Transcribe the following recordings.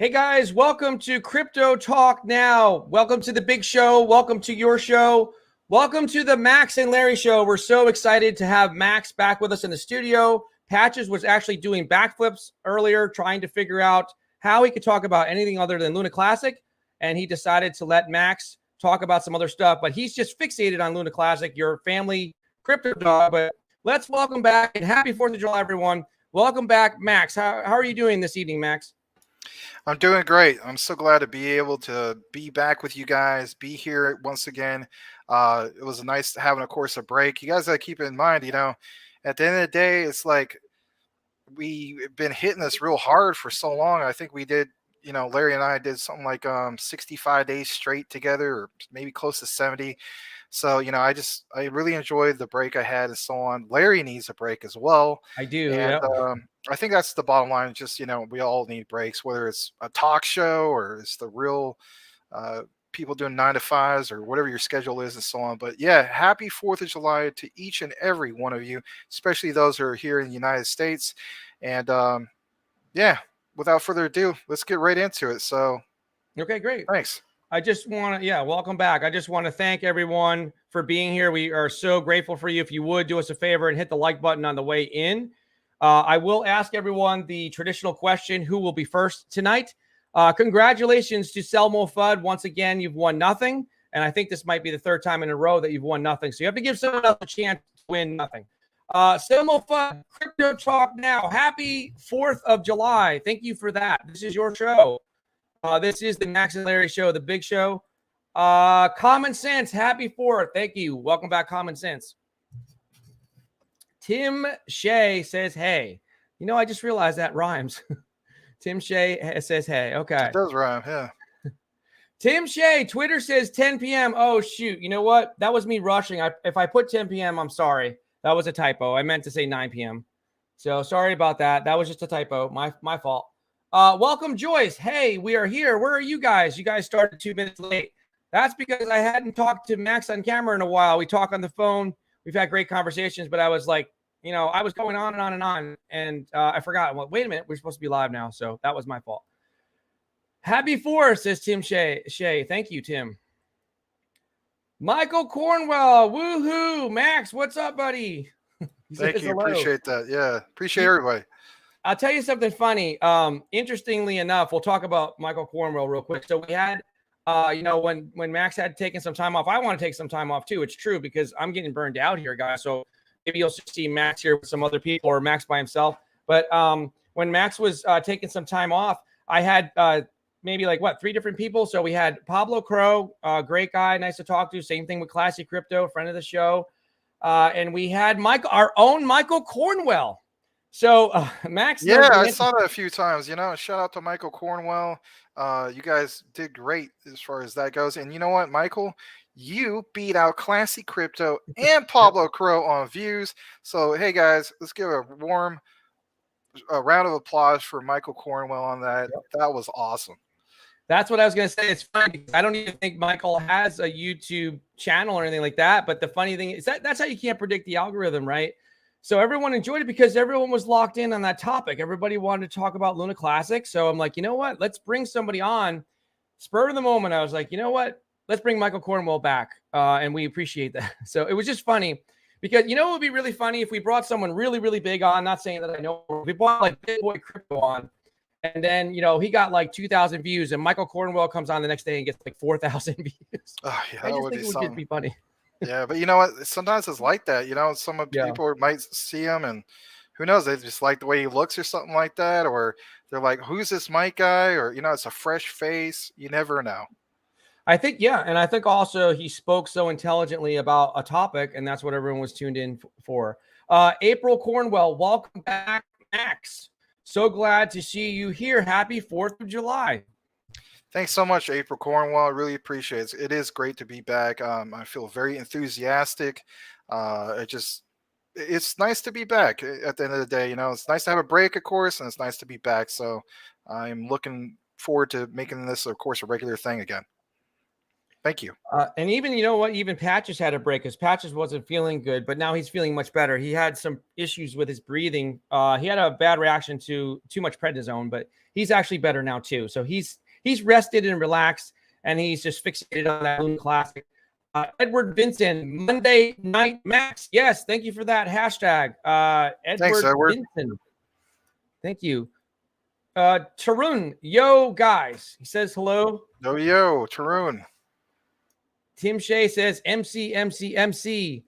Hey guys, welcome to Crypto Talk Now. Welcome to the big show. Welcome to your show. Welcome to the Max and Larry show. We're so excited to have Max back with us in the studio. Patches was actually doing backflips earlier, trying to figure out how he could talk about anything other than Luna Classic. And he decided to let Max talk about some other stuff, but he's just fixated on Luna Classic, your family crypto dog. But let's welcome back and happy 4th of July, everyone. Welcome back, Max. How are you doing this evening, Max? I'm doing great. I'm so glad to be able to be back with you guys, be here once again. It was nice having, of course, a break. You guys got to keep in mind, at the end of the day, it's like we've been hitting this real hard for so long. I think we did, Larry and I did something like 65 days straight together, or maybe close to 70. So, I really enjoyed the break I had and so on. Larry needs a break as well. I do, And yep. I think that's the bottom line. Just, we all need breaks, whether it's a talk show or it's the real people doing 9 to 5s or whatever your schedule is and so on. But yeah, happy 4th of July to each and every one of you, especially those who are here in the United States. And yeah, without further ado, let's get right into it. So, okay, great. Thanks. I just want to, welcome back. I just want to thank everyone for being here. We are so grateful for you. If you would do us a favor and hit the like button on the way in. I will ask everyone the traditional question, who will be first tonight? Congratulations to Selmo Fudd. Once again, you've won nothing. And I think this might be the 3rd time in a row that you've won nothing. So you have to give someone else a chance to win nothing. Selmo Fudd, Crypto Talk Now. Happy 4th of July. Thank you for that. This is your show. This is the Max and Larry show, the big show. Common Sense, happy 4th. Thank you. Welcome back, Common Sense. Tim Shea says, hey. I just realized that rhymes. Tim Shea says, hey. Okay. It does rhyme, yeah. Tim Shea, Twitter says 10 p.m. Oh, shoot. You know what? That was me rushing. If I put 10 p.m., I'm sorry. That was a typo. I meant to say 9 p.m. So sorry about that. That was just a typo. My fault. Welcome, Joyce. Hey, we are here. Where are you guys? You guys started 2 minutes late. That's because I hadn't talked to Max on camera in a while. We talk on the phone. We've had great conversations, but I was like, I was going on and on and on, and I forgot. Well, wait a minute. We're supposed to be live now, so that was my fault. Happy 4th, says Tim Shea. Thank you, Tim. Michael Cornwell. Woohoo. Max, what's up, buddy? Thank you. Hello. Appreciate that. Yeah. Appreciate everybody. I'll tell you something funny. Interestingly enough, we'll talk about Michael Cornwell real quick. So we had, when Max had taken some time off, I want to take some time off too. It's true because I'm getting burned out here, guys. So maybe you'll see Max here with some other people or Max by himself. But when Max was taking some time off, I had maybe 3 different people. So we had Pablo Crow, great guy, nice to talk to. Same thing with Classic Crypto, friend of the show. And we had our own Michael Cornwell. So Max. Yeah, I saw that a few times, shout out to Michael Cornwell. You guys did great as far as that goes. And you know what, Michael, you beat out Classic Crypto and Pablo Crow on views. So, hey guys, let's give a warm round of applause for Michael Cornwell on that. Yep. That was awesome. That's what I was going to say. It's funny. I don't even think Michael has a YouTube channel or anything like that. But the funny thing is that's how you can't predict the algorithm, right? So everyone enjoyed it because everyone was locked in on that topic. Everybody wanted to talk about Luna Classic. So I'm like, you know what? Let's bring somebody on. Spur of the moment, I was like, you know what? Let's bring Michael Cornwell back. And we appreciate that. So it was just funny because, it would be really funny if we brought someone really, really big on. Not saying that I know. We brought Big Boy Crypto on. And then, he got 2,000 views. And Michael Cornwell comes on the next day and gets 4,000 views. Oh, yeah, I just think it would just be funny. Yeah, but you know what? Sometimes it's like that. Some of people might see him and who knows, they just like the way he looks or something like that. Or they're like, who's this Mike guy? Or, it's a fresh face. You never know. I think, yeah. And I think also he spoke so intelligently about a topic, and that's what everyone was tuned in for. April Cornwell, welcome back, Max. So glad to see you here. Happy 4th of July. Thanks so much, April Cornwell. I really appreciate it. It is great to be back. I feel very enthusiastic. It's nice to be back at the end of the day. It's nice to have a break, of course, and it's nice to be back. So I'm looking forward to making this, of course, a regular thing again. Thank you. And even, you know what, even Patches had a break because Patches wasn't feeling good, but now he's feeling much better. He had some issues with his breathing. He had a bad reaction to too much prednisone, but he's actually better now too. So he's rested and relaxed, and he's just fixated on that Luna Classic. Edward Vincent, Monday Night Max. Yes, thank you for that hashtag. Thanks, Edward. Vincent. Thank you. Tarun, yo, guys. He says hello. Yo, Tarun. Tim Shea says MC, MC, MC.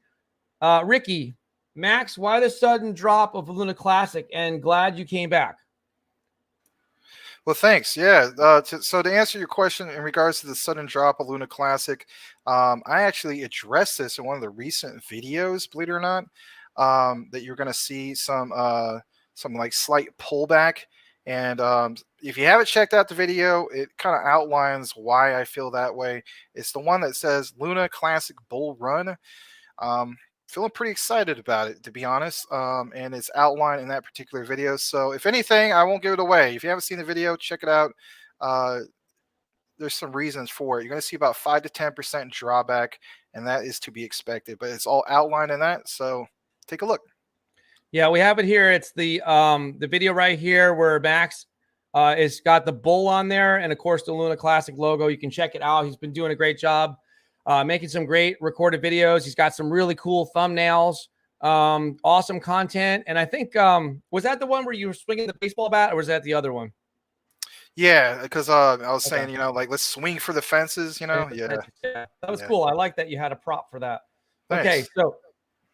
Ricky, Max, why the sudden drop of Luna Classic? And glad you came back. Well, thanks. Yeah. So to answer your question in regards to the sudden drop of Luna Classic, I actually addressed this in one of the recent videos, believe it or not, that you're going to see some like slight pullback. And if you haven't checked out the video, it kind of outlines why I feel that way. It's the one that says Luna Classic Bull Run. Feeling pretty excited about it, to be honest, and it's outlined in that particular video. So if anything, I won't give it away. If you haven't seen the video, check it out. There's some reasons for it. You're going to see about 5 to 10% drawback, and that is to be expected, but it's all outlined in that. So take a look. Yeah, we have it here. It's the video right here where Max is got the bull on there, and of course the Luna Classic logo. You can check it out. He's been doing a great job making some great recorded videos. He's got some really cool thumbnails, awesome content. And I think was that the one where you were swinging the baseball bat, or was that the other one? Yeah, because I was saying, you know, like, let's swing for the fences, you know. Yeah, that was cool. I like that you had a prop for that. Thanks. Okay, so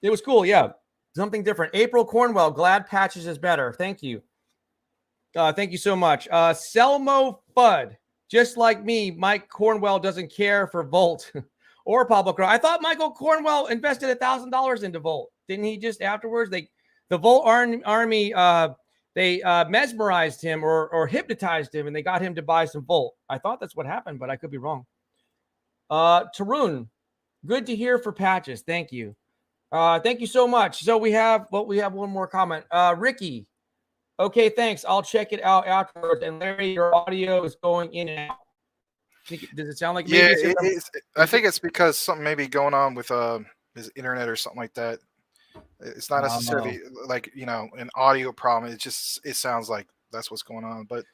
it was cool. Yeah. Something different. April Cornwell, glad Patches is better. Thank you. Thank you so much. Selmo Fudd, just like me, Mike Cornwell doesn't care for Volt or Pablo Crow. I thought Michael Cornwell invested $1,000 into Volt. Didn't he just afterwards? The Volt army, they mesmerized him or hypnotized him, and they got him to buy some Volt. I thought that's what happened, but I could be wrong. Tarun, good to hear for Patches. Thank you. Thank you so much. So we have one more comment. Ricky, okay, thanks. I'll check it out afterwards. And Larry, your audio is going in and out. Does it sound like maybe I think it's because something may be going on with his internet or something like that. It's not necessarily like, you know, an audio problem. It sounds like that's what's going on. But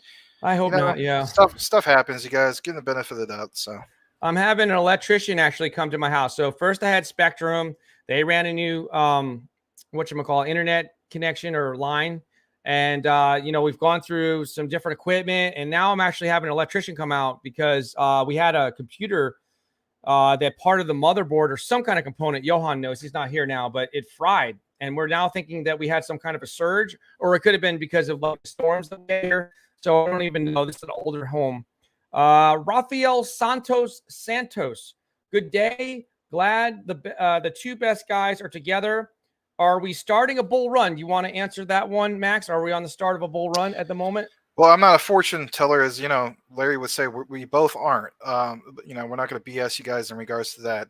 I hope not. Yeah, stuff happens. You guys give the benefit of the doubt. So I'm having an electrician actually come to my house. So first I had Spectrum. They ran a new whatchamacallit, internet connection or line. And, you know, we've gone through some different equipment. And now I'm actually having an electrician come out because we had a computer that part of the motherboard or some kind of component. Johan knows, he's not here now, but it fried. And we're now thinking that we had some kind of a surge, or it could have been because of like, storms that were here. So I don't even know. This is an older home. Rafael Santos, good day. Glad the two best guys are together. Are we starting a bull run? Do you want to answer that one, Max? Are we on the start of a bull run at the moment? Well, I'm not a fortune teller, as you know, Larry would say. We both aren't. You know, we're not going to BS you guys in regards to that.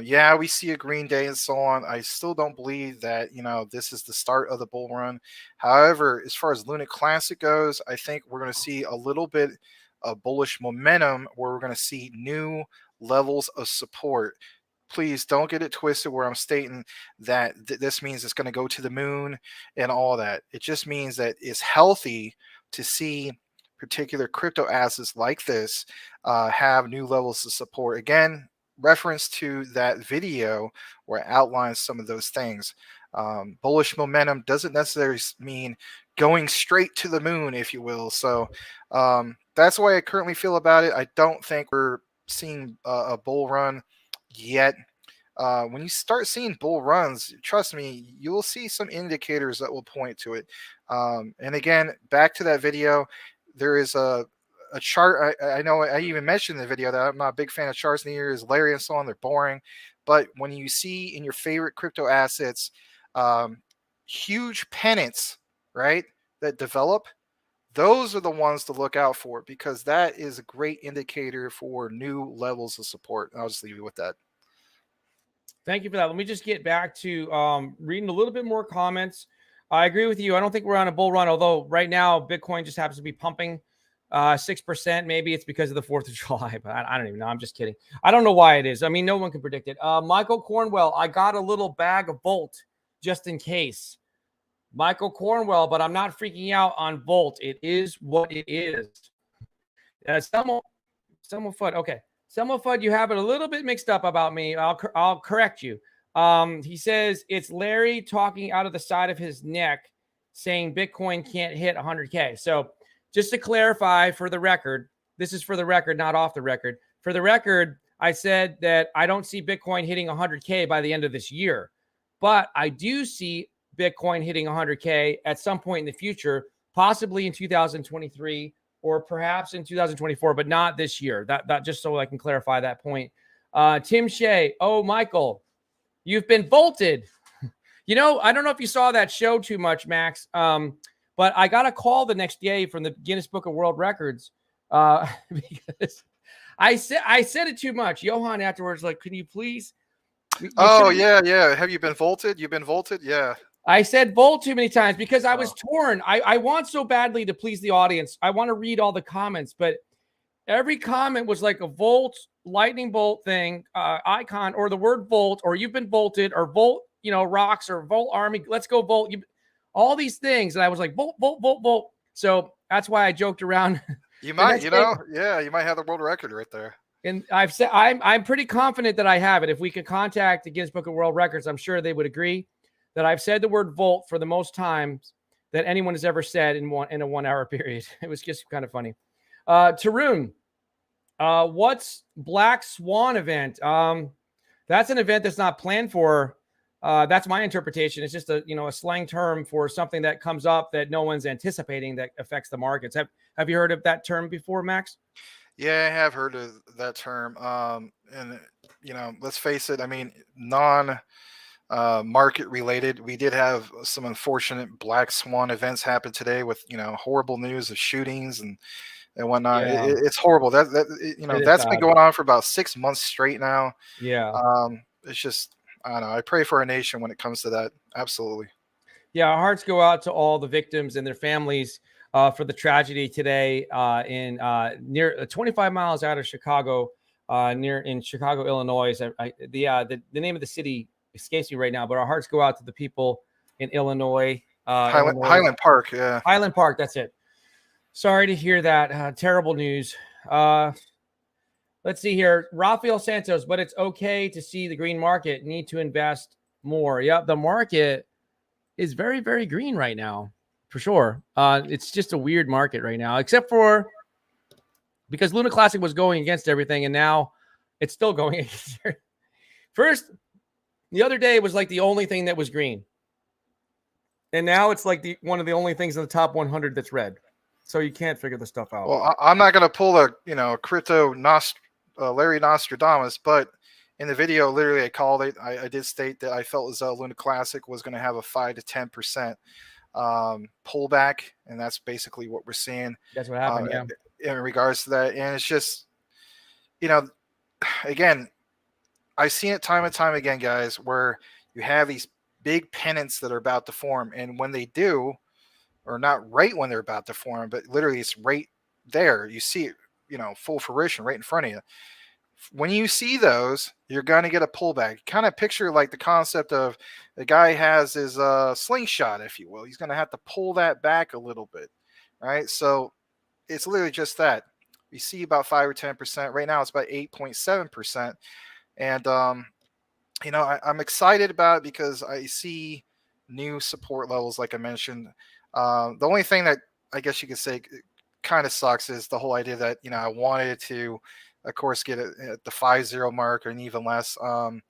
Yeah, we see a green day and so on. I still don't believe that, you know, this is the start of the bull run. However, as far as Luna Classic goes, I think we're going to see a little bit of bullish momentum where we're going to see new levels of support. Please don't get it twisted where I'm stating that this means it's going to go to the moon and all that. It just means that it's healthy to see particular crypto assets like this have new levels of support. Again, reference to that video where it outlines some of those things. Bullish momentum doesn't necessarily mean going straight to the moon, if you will. So that's the way I currently feel about it. I don't think we're seeing a bull run yet. When you start seeing bull runs, trust me, you will see some indicators that will point to it. And again, back to that video, there is a chart. I know I even mentioned in the video that I'm not a big fan of charts in the years, Larry and so on. They're boring. But when you see in your favorite crypto assets, huge pennants, right, that develop, those are the ones to look out for, because that is a great indicator for new levels of support. And I'll just leave you with that. Thank you for that. Let me just get back to reading a little bit more comments. I agree with you. I don't think we're on a bull run, although right now Bitcoin just happens to be pumping. 6%. Maybe it's because of the 4th of July, but I don't even know. I'm just kidding. I don't know why it is. I mean, no one can predict it. Michael Cornwell, I got a little bag of Volt just in case. Michael Cornwell, but I'm not freaking out on Volt. It is what it is. Selma Fudd. Okay. Selma Fudd, you have it a little bit mixed up about me. I'll correct you. He says it's Larry talking out of the side of his neck saying Bitcoin can't hit 100K. So just to clarify for the record, this is for the record, not off the record. For the record, I said that I don't see Bitcoin hitting 100K by the end of this year, but I do see Bitcoin hitting 100K at some point in the future, possibly in 2023 or perhaps in 2024, but not this year. That just so I can clarify that point. Tim Shea, oh, Michael, you've been volted. You know, I don't know if you saw that show too much, Max, but I got a call the next day from the Guinness Book of World Records because I said it too much. Johan afterwards, like, can you please? Oh, yeah. Have you been volted? You've been volted? Yeah. I said volt too many times because I was torn. I want so badly to please the audience. I want to read all the comments, but every comment was like a volt, lightning bolt thing, icon, or the word volt, or you've been volted, or volt, you know, rocks, or volt army. Let's go volt. All these things. And I was like, volt, volt, volt, volt. So that's why I joked around. You might, you know, you might have the world record right there. And I've said, I'm pretty confident that I have it. If we could contact the Guinness Book of World Records, I'm sure they would agree that I've said the word volt for the most times that anyone has ever said in a 1 hour period. It was just kind of funny. Tarun, what's Black Swan event? That's an event that's not planned for. That's my interpretation. It's just a slang term for something that comes up that no one's anticipating that affects the markets. Have you heard of that term before, Max? Yeah, I have heard of that term. And let's face it. I mean, market related. We did have some unfortunate black swan events happen today with horrible news of shootings and whatnot. Yeah. It's horrible. That's been going on for about 6 months straight now. Yeah. It's just, I don't know. I pray for our nation when it comes to that. Absolutely. Yeah, our hearts go out to all the victims and their families for the tragedy today in near 25 miles out of Chicago, in Chicago, Illinois. The name of the city escapes me right now, but our hearts go out to the people in Illinois. Highland Park, yeah. Highland Park, that's it. Sorry to hear that. Terrible news. Let's see here. Rafael Santos, but it's okay to see the green market. Need to invest more. Yep, the market is very, very green right now, for sure. It's just a weird market right now, except for because Luna Classic was going against everything, and now it's still going against everything. First, the other day was like the only thing that was green. And now it's like one of the only things in the top 100 that's red. So you can't figure this stuff out. Well, I'm not going to pull a crypto Larry Nostradamus, but in the video, literally I called it. I did state that I felt as though Luna Classic was going to have a 5 to 10% pullback. And that's basically what we're seeing. That's what happened, yeah. In regards to that. And it's just, again, I've seen it time and time again, guys, where you have these big pennants that are about to form. And when they do, or not right when they're about to form, but literally it's right there. You see it, full fruition right in front of you. When you see those, you're going to get a pullback. Kind of picture like the concept of the guy has his slingshot, if you will. He's going to have to pull that back a little bit, right? So it's literally just that. You see about 5 or 10%. Right now it's about 8.7%. And, I'm excited about it because I see new support levels, like I mentioned. The only thing that I guess you could say kind of sucks is the whole idea that, I wanted to, of course, get it at the 5-0 mark or even less. And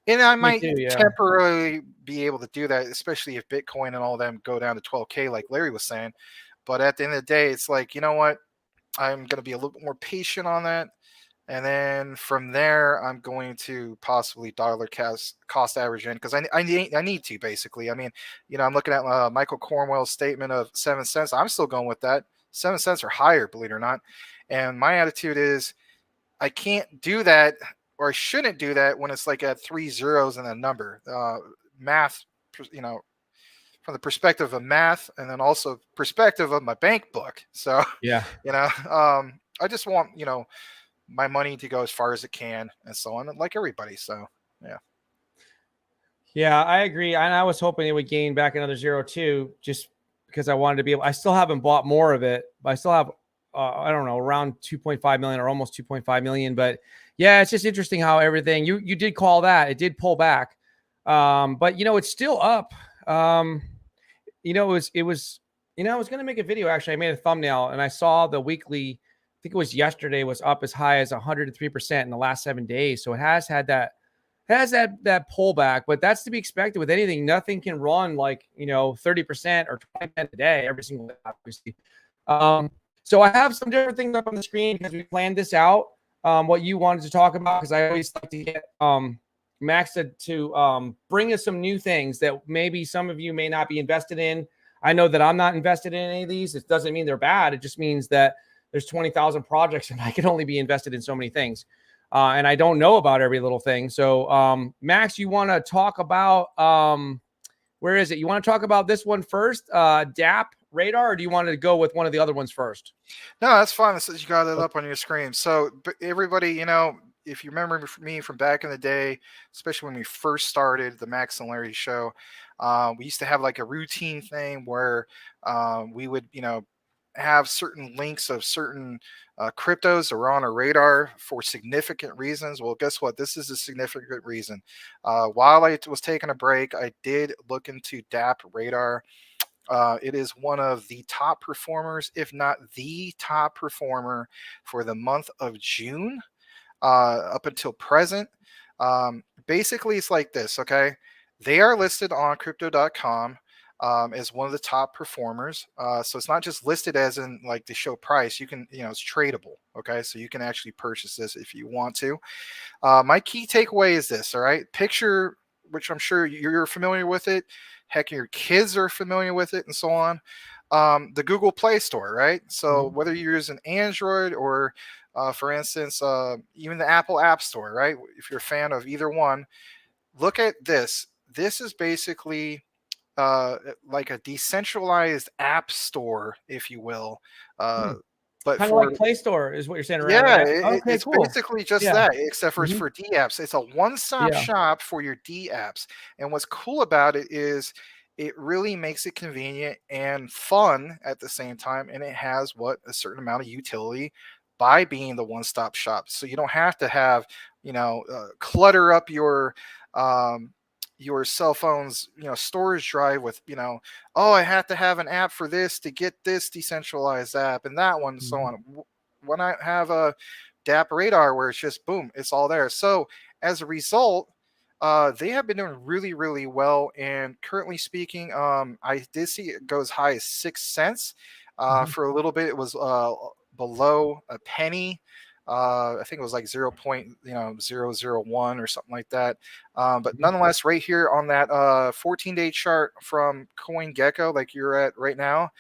I might temporarily be able to do that, especially if Bitcoin and all of them go down to 12K, like Larry was saying. But at the end of the day, it's like, you know what? I'm going to be a little bit more patient on that. And then from there, I'm going to possibly dollar cost average in because I need to, basically. I mean, I'm looking at Michael Cornwell's statement of 7 cents. I'm still going with that. 7 cents or higher, believe it or not. And my attitude is I can't do that, or I shouldn't do that when it's like at 3 zeros and a number. Math, from the perspective of math, and then also perspective of my bank book. So, Yeah. I just want, my money to go as far as it can and so on, like everybody. So, yeah. Yeah, I agree. And I was hoping it would gain back another 0 too, just because I wanted to be able, I still haven't bought more of it, but I still have, I don't know, around 2.5 million or almost 2.5 million. But yeah, it's just interesting how everything, you did call that, it did pull back. But it's still up. I was going to make a video. Actually, I made a thumbnail and I saw the weekly, I think it was yesterday, was up as high as 103% in the last 7 days. So it has that pullback, but that's to be expected with anything. Nothing can run like 30% or 20% a day every single day, obviously. So I have some different things up on the screen because we planned this out. What you wanted to talk about, because I always like to get Max to bring us some new things that maybe some of you may not be invested in. I know that I'm not invested in any of these. It doesn't mean they're bad. It just means that there's 20,000 projects and I can only be invested in so many things. And I don't know about every little thing. So, Max, you want to talk about, where is it? You want to talk about this one first, DappRadar, or do you want to go with one of the other ones first? No, that's fine. Since you got it up on your screen. So, but everybody, if you remember me from back in the day, especially when we first started the Max and Larry show, we used to have like a routine thing where we would, have certain links of certain cryptos that were on our radar for significant reasons. Well, guess what? This is a significant reason. While I was taking a break, I did look into DappRadar. It is one of the top performers, if not the top performer for the month of June up until present. Basically, it's like this, okay? They are listed on crypto.com as one of the top performers. So it's not just listed as in like the show price. You can, it's tradable, okay? So you can actually purchase this if you want to. My key takeaway is this, all right? Picture, which I'm sure you're familiar with it. Heck, your kids are familiar with it and so on. The Google Play Store, right? So whether you're using Android or, for instance, even the Apple App Store, right? If you're a fan of either one, look at this. This is basically like a decentralized app store, if you will. But kind of like Play Store is what you're saying, right? yeah, Okay, it's cool. basically just Yeah. that, except for it's for D apps. It's a one-stop Yeah. shop for your D apps. And what's cool about it is it really makes it convenient and fun at the same time. And it has a certain amount of utility by being the one-stop shop. So you don't have to have, clutter up your cell phone's storage drive with oh, I have to have an app for this to get this decentralized app and that one and so on. Why not have a DappRadar where it's just boom, it's all there? So as a result, they have been doing really, really well. And currently speaking, I did see it go as high as 6 cents. For a little bit, it was below a penny. I think it was like 0.001 or something like that. But nonetheless, right here on that 14-day chart from CoinGecko, like you're at right now,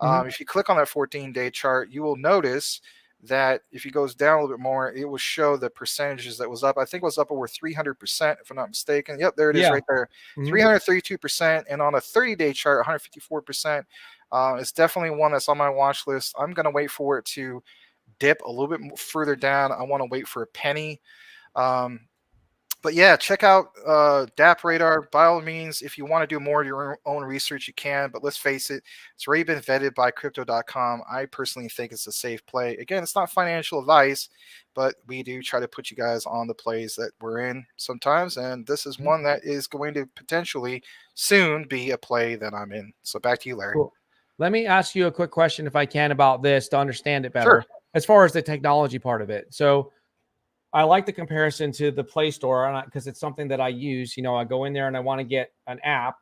if you click on that 14-day chart, you will notice that if it goes down a little bit more, it will show the percentages that was up. I think it was up over 300%, if I'm not mistaken. Yep, there it is right there, 332%. And on a 30-day chart, 154%. It's definitely one that's on my watch list. I'm going to wait for it to dip a little bit further down. I want to wait for a penny. But yeah, check out DappRadar. By all means, if you want to do more of your own research, you can. But let's face it, it's already been vetted by Crypto.com. I personally think it's a safe play. Again, it's not financial advice, but we do try to put you guys on the plays that we're in sometimes. And this is one that is going to potentially soon be a play that I'm in. So back to you, Larry. Cool. Let me ask you a quick question, if I can, about this to understand it better. Sure. As far as the technology part of it. So I like the comparison to the Play Store because it's something that I use. I go in there and I want to get an app.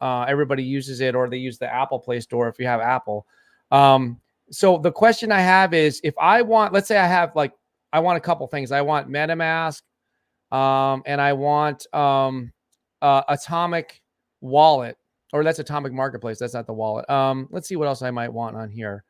Everybody uses it, or they use the Apple Play Store if you have Apple. So the question I have is, if I want, let's say I want a couple things. I want MetaMask, and I want Atomic Wallet, or that's Atomic Marketplace. That's not the wallet. Let's see what else I might want on here.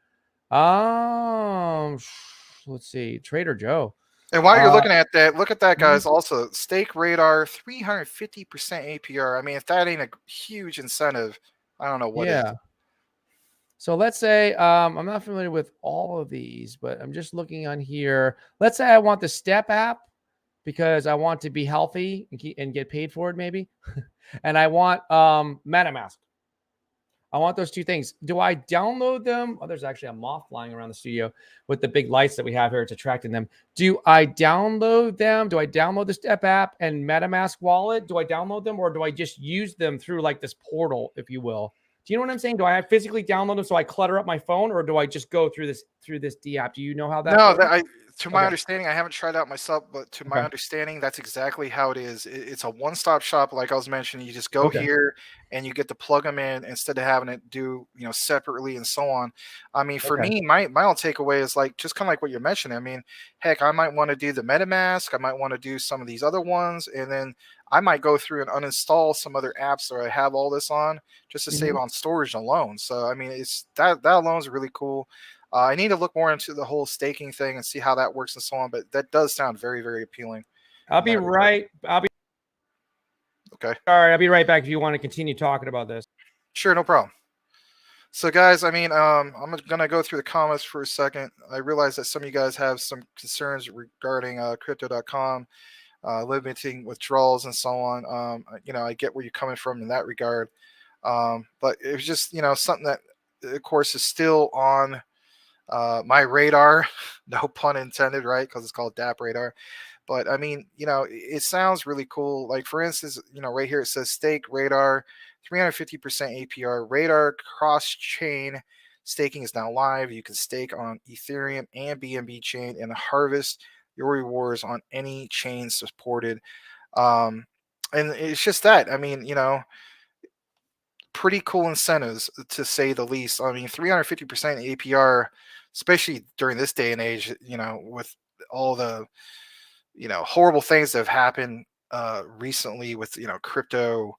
Let's see, Trader Joe. And while you're looking at that, look at that, guys. Also, Stake Radar, 350% APR. I mean, if that ain't a huge incentive, I don't know what is. Yeah. So let's say I'm not familiar with all of these, but I'm just looking on here. Let's say I want the Step app because I want to be healthy and get paid for it, maybe. And I want MetaMask. I want those two things. Do I download them? Oh, there's actually a moth flying around the studio with the big lights that we have here. It's attracting them. Do I download them? Do I download the Step app and MetaMask wallet? Do I download them, or do I just use them through like this portal, if you will? Do you know what I'm saying? Do I physically download them so I clutter up my phone, or do I just go through this D app? Do you know how that No, works? to my Okay. understanding, I haven't tried out myself, but to my Okay. understanding, that's exactly how it is. It's a one-stop shop, like I was mentioning. You just go Okay. here and you get to plug them in instead of having it do, separately and so on. I mean, for Okay. me, my own takeaway is like just kind of like what you're mentioning. I mean, heck, I might want to do the MetaMask, I might want to do some of these other ones, and then I might go through and uninstall some other apps that I have all this on just to save Mhm. on storage alone. So I mean, it's that alone is really cool. I need to look more into the whole staking thing and see how that works and so on. But that does sound very, very appealing I'll in be that regard. right. I'll be Okay, sorry. I'll be right back if you want to continue talking about this. sure, no problem. So, guys, I mean, I'm gonna go through the comments for a second. I realize that some of you guys have some concerns regarding crypto.com, limiting withdrawals and so on. I get where you're coming from in that regard. But it was just, something that, of course, is still on my radar. No pun intended, right? Because it's called DappRadar. But I mean, it sounds really cool. Like for instance, right here it says stake radar, 350% APR. Radar cross chain staking is now live. You can stake on Ethereum and BNB chain and harvest your rewards on any chain supported. Um, and it's just that. I mean, pretty cool incentives to say the least. I mean, 350% APR, especially during this day and age, with all the horrible things that have happened recently with crypto,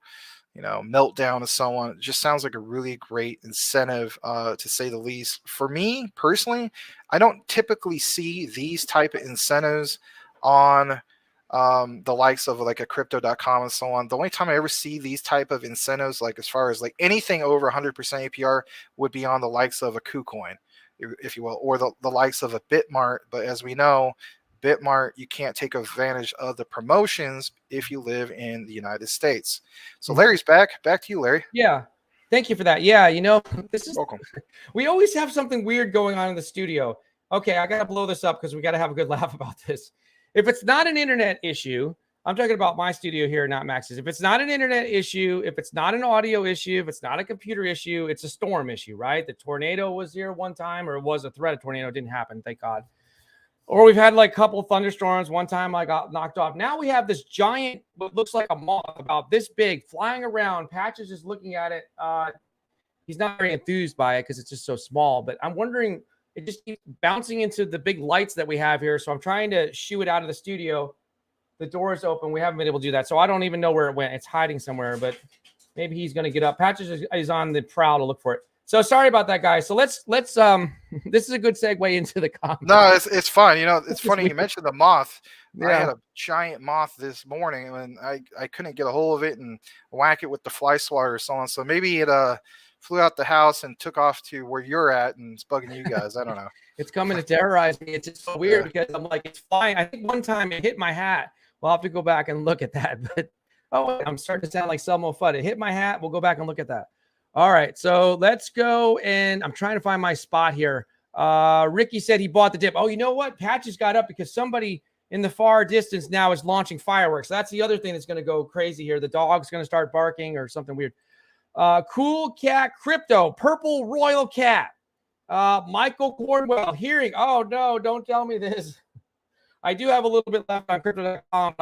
meltdown and so on. It just sounds like a really great incentive, to say the least. For me personally, I don't typically see these type of incentives on the likes of like a crypto.com and so on. The only time I ever see these type of incentives, like as far as like anything over 100% APR, would be on the likes of a KuCoin, if you will, or the likes of a Bitmart. But as we know, Bitmart, you can't take advantage of the promotions if you live in the United States. So Mhm. Larry's back. Back to you, Larry. Yeah. Thank you for that. Yeah, this is Welcome. we always have something weird going on in the studio. Okay, I gotta blow this up because we gotta have a good laugh about this. If it's not an internet issue, I'm talking about my studio here, not Max's. If it's not an internet issue, if it's not an audio issue, if it's not a computer issue, it's a storm issue, right? The tornado was here one time, or it was a threat of tornado. It didn't happen, thank God. Or we've had like a couple of thunderstorms. One time I got knocked off. Now we have this giant, what looks like a moth about this big, flying around. Patches is looking at it. He's not very enthused by it because it's just so small. But I'm wondering, it just keeps bouncing into the big lights that we have here. So I'm trying to shoo it out of the studio. The door is open. We haven't been able to do that. So I don't even know where it went. It's hiding somewhere, but maybe he's going to get up. Patches is on the prowl to look for it. So sorry about that, guys. So let's this is a good segue into the comments. No, it's fine. It's It's funny you weird. mentioned the moth. I Yeah. had a giant moth this morning and I couldn't get a hold of it and whack it with the fly swatter or so on. So maybe it flew out the house and took off to where you're at and it's bugging you guys. I don't know. It's coming to terrorize me. It's just so weird Yeah. because I'm like, it's flying. I think one time it hit my hat. We'll have to go back and look at that. But oh, I'm starting to sound like Selmo Fudd. It hit my hat. We'll go back and look at that. All right. So let's go. And I'm trying to find my spot here. Ricky said he bought the dip. Oh, you know what? Patches got up because somebody in the far distance now is launching fireworks. That's the other thing that's going to go crazy here. The dog's going to start barking or something weird. Cool Cat Crypto, Purple Royal Cat. Michael Cornwell, hearing. Oh, no, don't tell me this. I do have a little bit left on crypto.com.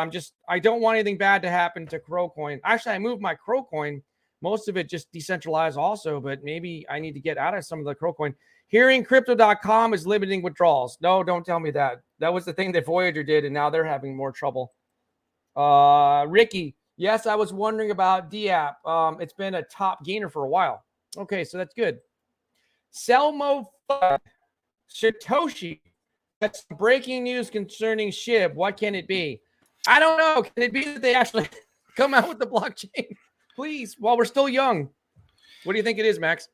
I don't want anything bad to happen to Crowcoin. Actually, I moved my Crowcoin. Most of it just decentralized also, but maybe I need to get out of some of the Crowcoin. Hearing crypto.com is limiting withdrawals. No, don't tell me that. That was the thing that Voyager did, and now they're having more trouble. Ricky, yes, I was wondering about DApp. It's been a top gainer for a while. Okay, so that's good. Selmo Satoshi. That's breaking news concerning SHIB. What can it be? I don't know. Can it be that they actually come out with the blockchain? Please, while we're still young. What do you think it is, Max?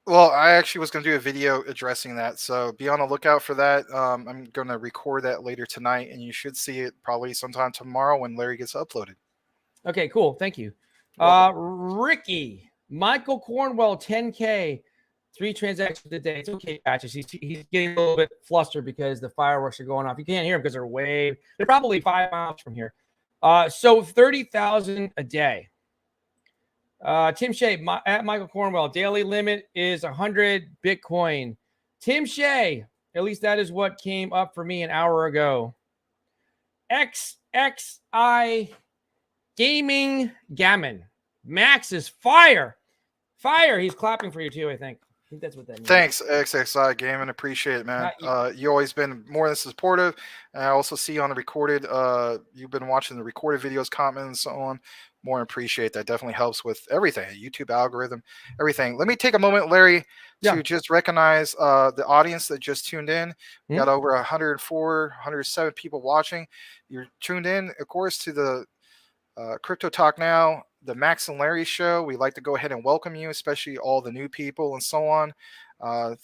Well, I actually was going to do a video addressing that, so be on the lookout for that. I'm going to record that later tonight, and you should see it probably sometime tomorrow when Larry gets uploaded. Okay, cool. Thank you. Ricky, Michael Cornwell, 10K, 3 transactions a day. It's okay, Patches. He's getting a little bit flustered because the fireworks are going off. You can't hear them because they're probably 5 miles from here. So 30,000 a day. Tim Shea at Michael Cornwell, daily limit is 100 Bitcoin. Tim Shea, at least that is what came up for me an hour ago. XXI Gaming Gammon. Max is fire. Fire. He's clapping for you too, I think. I think that's what that means. Thanks, XXI Gaming. Appreciate it, man. You always been more than supportive. And I also see on the recorded, you've been watching the recorded videos, comments, and so on. More appreciate that. Definitely helps with everything, YouTube algorithm, everything. Let me take a moment, Larry, to just recognize the audience that just tuned in. We got over 104, 107 people watching. You're tuned in, of course, to the Crypto Talk Now, the Max and Larry show. We'd like to go ahead and welcome you, especially all the new people and so on.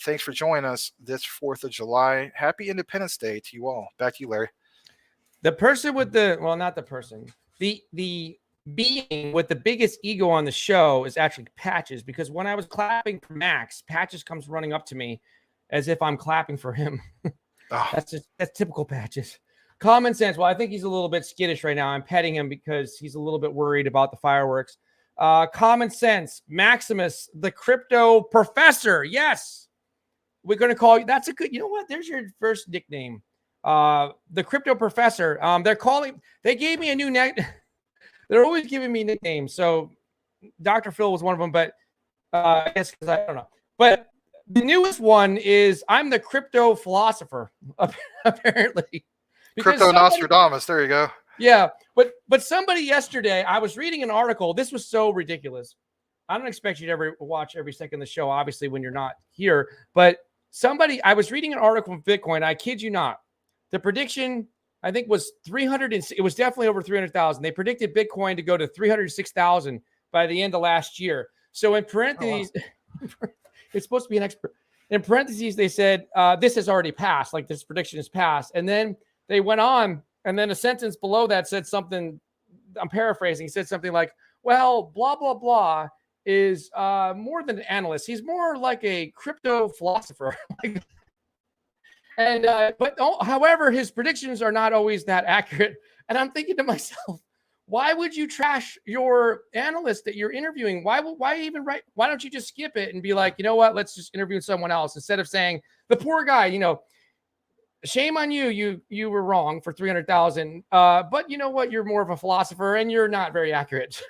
Thanks for joining us this 4th of July. Happy Independence Day to you all. Back to you, Larry. The person with not the person, the being with the biggest ego on the show is actually Patches, because when I was clapping for Max, Patches comes running up to me as if I'm clapping for him. That's typical Patches. Common sense. Well, I think he's a little bit skittish right now. I'm petting him because he's a little bit worried about the fireworks. Common sense. Maximus, the crypto professor. Yes. We're going to call you. That's a good, you know what? There's your first nickname. The crypto professor. They gave me a new They're always giving me nicknames. So Dr. Phil was one of them, but I guess because I don't know. But the newest one is I'm the crypto philosopher, apparently. Crypto Nostradamus. There you go. Yeah. But somebody yesterday, I was reading an article. This was so ridiculous. I don't expect you to ever watch every second of the show, obviously, when you're not here. But I was reading an article from Bitcoin. I kid you not. The prediction, I think, was 300. It was definitely over 300,000. They predicted Bitcoin to go to 306,000 by the end of last year. So in parentheses, it's supposed to be an expert. In parentheses, they said this has already passed. Like this prediction has passed. And then they went on, and then a sentence below that said something. I'm paraphrasing. He said something like, "Well, blah blah blah is more than an analyst. He's more like a crypto philosopher." However, his predictions are not always that accurate. And I'm thinking to myself, why would you trash your analyst that you're interviewing? Why don't you just skip it and be like, you know what? Let's just interview someone else instead of saying the poor guy, shame on you. You were wrong for 300,000. But you know what? You're more of a philosopher and you're not very accurate.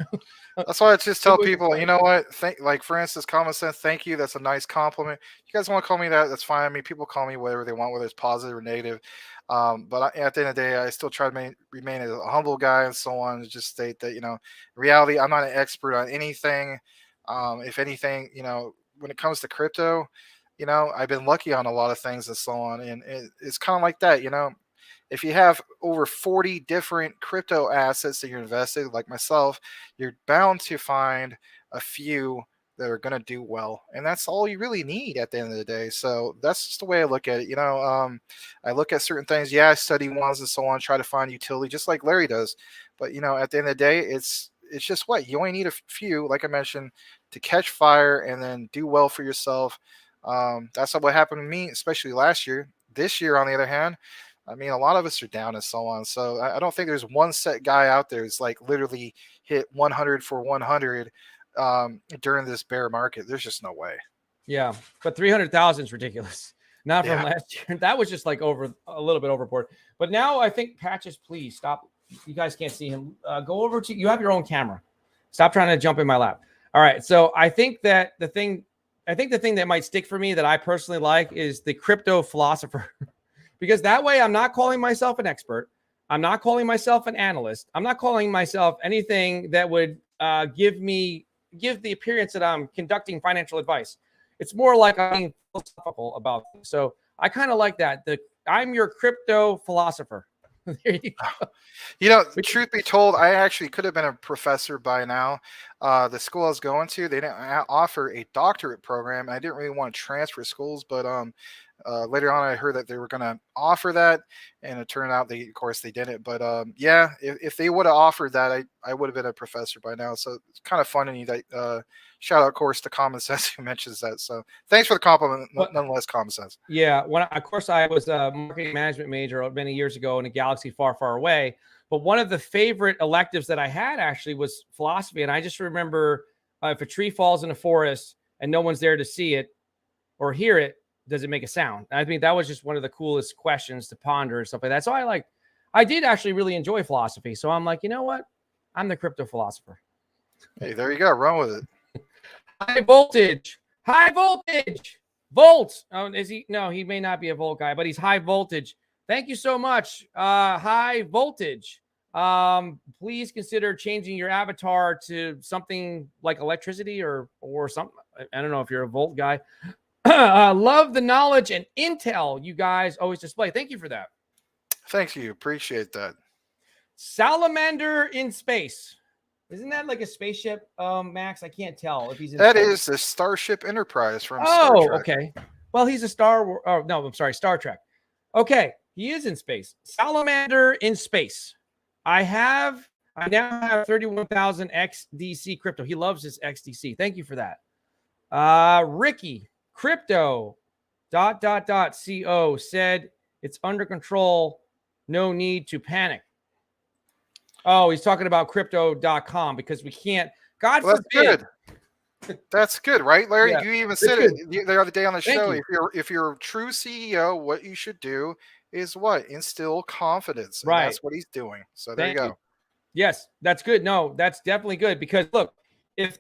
That's why I just tell people, you know what? Like, for instance, common sense, thank you. That's a nice compliment. You guys want to call me that? That's fine. I mean, people call me whatever they want, whether it's positive or negative. But at the end of the day, I still try to remain a humble guy and so on. Just state that, in reality, I'm not an expert on anything. If anything, when it comes to crypto, I've been lucky on a lot of things and so on. And it's kind of like that, if you have over 40 different crypto assets that you're invested, like myself, you're bound to find a few that are going to do well. And that's all you really need at the end of the day. So that's just the way I look at it. I look at certain things. Yeah, I study ones and so on, try to find utility just like Larry does. But, at the end of the day, it's just what you only need a few, like I mentioned, to catch fire and then do well for yourself. That's what happened to me, especially last year. This year, on the other hand, I mean, a lot of us are down and so on. So I don't think there's one set guy out there who's like literally hit 100 for 100 during this bear market. There's just no way. Yeah, but 300,000 is ridiculous. Not from last year. That was just like a little bit overboard. But now I think Patches, please stop. You guys can't see him. Go over to, you have your own camera. Stop trying to jump in my lap. All right. So I think that the thing that might stick for me that I personally like is the crypto philosopher. Because that way I'm not calling myself an expert. I'm not calling myself an analyst. I'm not calling myself anything that would give the appearance that I'm conducting financial advice. It's more like I'm being philosophical about things. So I kind of like that. I'm your crypto philosopher. There you go. You know, truth be told, I actually could have been a professor by now. The school I was going to, they didn't offer a doctorate program. I didn't really want to transfer schools, but later on, I heard that they were going to offer that, and it turned out of course, they didn't. But yeah, if they would have offered that, I would have been a professor by now. So it's kind of funny that shout out, of course, to Common Sense who mentions that. So thanks for the compliment, nonetheless, Common Sense. Yeah, of course, I was a marketing management major many years ago in a galaxy far, far away. But one of the favorite electives that I had actually was philosophy. And I just remember if a tree falls in a forest and no one's there to see it or hear it, does it make a sound? I think that was just one of the coolest questions to ponder and stuff like that. So I did actually really enjoy philosophy. So I'm like, you know what? I'm the crypto philosopher. Hey, there you go. Run with it. High voltage. Volts. Oh, is he? No, he may not be a volt guy, but he's high voltage. Thank you so much. High voltage. Please consider changing your avatar to something like electricity or something. I don't know if you're a volt guy. Love the knowledge and intel you guys always display. Thank you for that. Thank you. Appreciate that. Salamander in space. Isn't that like a spaceship, Max? I can't tell if he's in That space. is the Starship Enterprise from Star Trek. Okay. Well, he's a Star. Oh, no, I'm sorry, Star Trek. Okay, he is in space. Salamander in space. I now have 31,000 XDC crypto. He loves his XDC. Thank you for that. Ricky, crypto, ... co said it's under control. No need to panic. Oh, he's talking about crypto.com because we can't. God forbid. That's good. That's good, right, Larry? Yeah, you even said it the other day on the show. If you're a true CEO, what you should do is what? Instill confidence. And right. That's what he's doing. So there you go. Yes, that's good. No, that's definitely good because look, if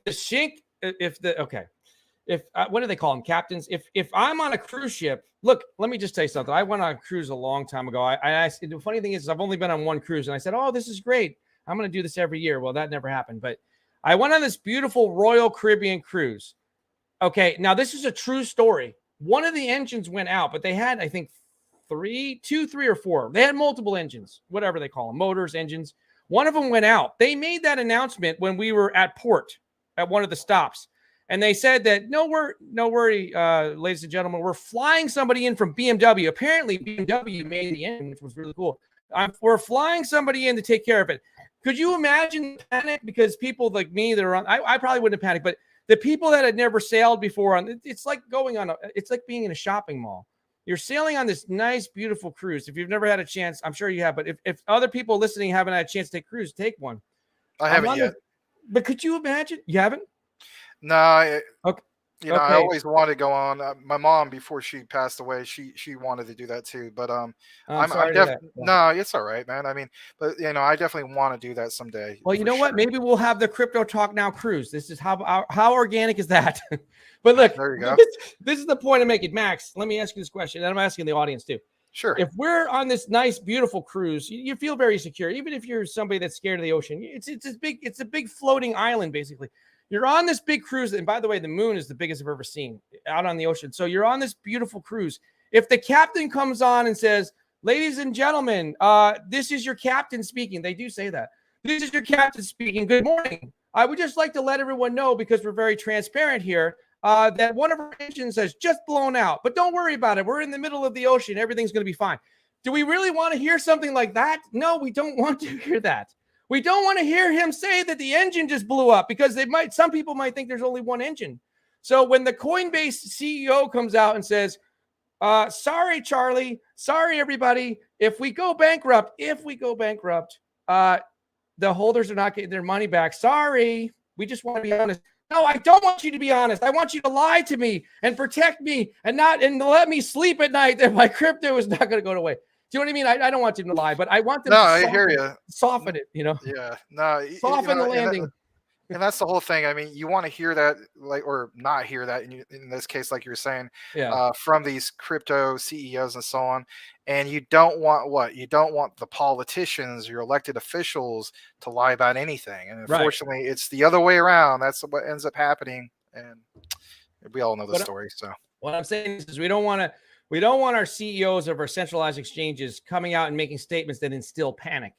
what do they call them? Captains. If I'm on a cruise ship, look, let me just tell you something. I went on a cruise a long time ago. The funny thing is I've only been on one cruise and I said, oh, this is great. I'm going to do this every year. Well, that never happened, but I went on this beautiful Royal Caribbean cruise. Okay. Now this is a true story. One of the engines went out, but they had, I think 3 or 4. They had multiple engines, whatever they call them, motors, engines. One of them went out. They made that announcement when we were at port at one of the stops. And they said that, no worry, ladies and gentlemen, we're flying somebody in from BMW. Apparently, BMW made the engine, which was really cool. We're flying somebody in to take care of it. Could you imagine the panic? Because people like me that are on, I probably wouldn't have panicked, but the people that had never sailed before, it's like it's like being in a shopping mall. You're sailing on this nice, beautiful cruise. If you've never had a chance, I'm sure you have, but if other people listening haven't had a chance to take cruise, take one. I haven't yet. But could you imagine? You haven't? No. Okay. You know, I always wanted to go on. My mom, before she passed away, she wanted to do that too. But no, it's all right, man. I mean, but I definitely want to do that someday. Well, you know what? Maybe we'll have the Crypto Talk Now cruise. This is how organic is that? But look, there you go. This is the point I'm making, Max. Let me ask you this question, and I'm asking the audience too. Sure. If we're on this nice, beautiful cruise, you feel very secure, even if you're somebody that's scared of the ocean. It's a big floating island, basically. You're on this big cruise. And by the way, the moon is the biggest I've ever seen out on the ocean. So you're on this beautiful cruise. If the captain comes on and says, ladies and gentlemen, this is your captain speaking. They do say that. This is your captain speaking. Good morning. I would just like to let everyone know, because we're very transparent here, that one of our engines has just blown out. But don't worry about it. We're in the middle of the ocean. Everything's going to be fine. Do we really want to hear something like that? No, we don't want to hear that. We don't want to hear him say that the engine just blew up, because some people might think there's only one engine. So when the Coinbase CEO comes out and says, sorry, Charlie, sorry, everybody, if we go bankrupt, the holders are not getting their money back. Sorry, we just want to be honest. No, I don't want you to be honest. I want you to lie to me and protect me and let me sleep at night that my crypto is not going to go away. Do you know what I mean? I don't want them to lie, but I want them to soften it, Yeah, no. Soften the landing. And that's the whole thing. I mean, you want to hear that, or not hear that, in this case, like you're saying, from these crypto CEOs and so on. And you don't want what? You don't want the politicians, your elected officials, to lie about anything. And unfortunately, it's the other way around. That's what ends up happening. And we all know the story. So what I'm saying is we don't want to. We don't want our CEOs of our centralized exchanges coming out and making statements that instill panic.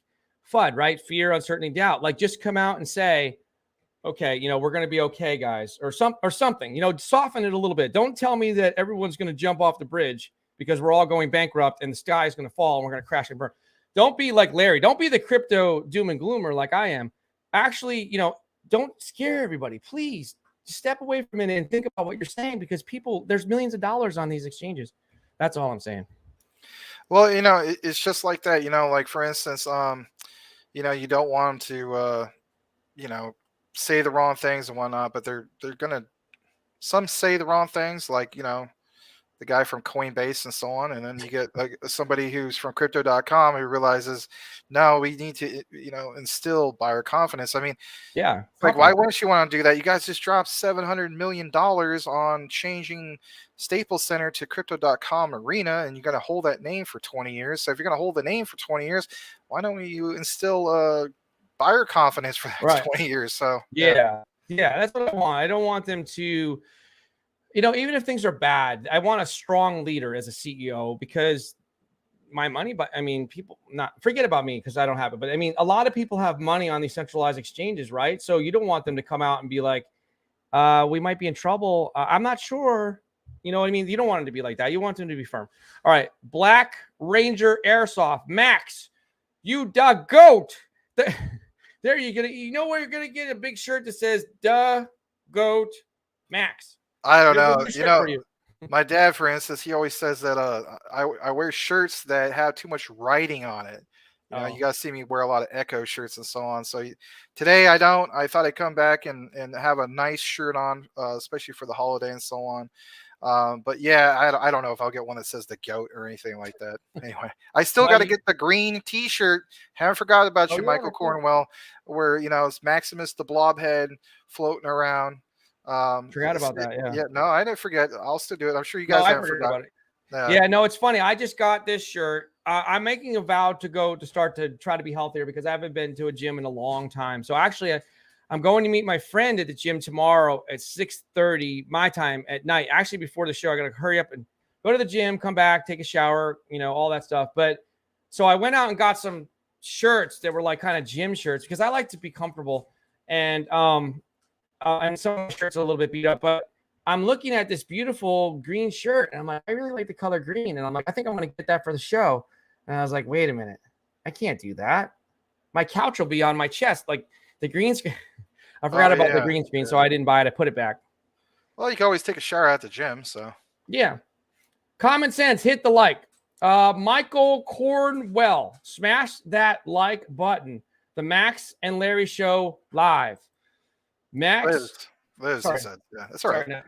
FUD, right? Fear, uncertainty, doubt. Like, just come out and say, okay, we're going to be okay, guys, or something, soften it a little bit. Don't tell me that everyone's going to jump off the bridge because we're all going bankrupt and the sky is going to fall and we're going to crash and burn. Don't be like Larry. Don't be the crypto doom and gloomer like I am. Actually, don't scare everybody. Please step away from it and think about what you're saying, because there's millions of dollars on these exchanges. That's all I'm saying. Well, it's just like that. Like for instance, you don't want them to, say the wrong things and whatnot, but they're gonna some say the wrong things, like the guy from Coinbase and so on, and then you get like somebody who's from Crypto.com who realizes, no, we need to instill buyer confidence. I mean, yeah, like why wouldn't you want to do that? You guys just dropped $700 million on changing Staples Center to Crypto.com Arena, and you're going to hold that name for 20 years. So if you're going to hold the name for 20 years, why don't you instill buyer confidence for that 20 years? So yeah, that's what I want. I don't want them to, even if things are bad, I want a strong leader as a CEO, because my money, but I mean, people not forget about me because I don't have it. But I mean, a lot of people have money on these centralized exchanges, right? So you don't want them to come out and be like, we might be in trouble. I'm not sure. You know what I mean? You don't want them to be like that. You want them to be firm. All right. Black Ranger Airsoft. Max, you the goat. There you're going to, where you're going to get a big shirt that says, duh, goat, Max. I don't know. My dad, for instance, he always says that I wear shirts that have too much writing on it. You guys see me wear a lot of Echo shirts and so on. So today I don't. I thought I'd come back and have a nice shirt on, especially for the holiday and so on. But yeah, I don't know if I'll get one that says the goat or anything like that. Anyway, I still got to get the green T-shirt. Haven't forgot about you, Michael Cornwell, where it's Maximus the Blobhead floating around. Forgot about that. Yeah, no, I didn't forget. I'll still do it. I'm sure you guys haven't forgotten about it. Yeah, no, it's funny. I just got this shirt. I'm making a vow to start to try to be healthier, because I haven't been to a gym in a long time. So actually, I'm going to meet my friend at the gym tomorrow at 6:30 my time at night. Actually, before the show, I got to hurry up and go to the gym, come back, take a shower, all that stuff. But so I went out and got some shirts that were like kind of gym shirts, because I like to be comfortable. And some shirts are a little bit beat up, but I'm looking at this beautiful green shirt and I'm like, I really like the color green. And I'm like, I think I'm going to get that for the show. And I was like, wait a minute, I can't do that. My couch will be on my chest. Like the green screen. I forgot about the green screen, so I didn't buy it. I put it back. Well, you can always take a shower at the gym. So yeah. Common sense, hit the like. Michael Cornwell, smash that like button. The Max and Larry Show live. Max. Liz said, yeah, that's all right. Sorry,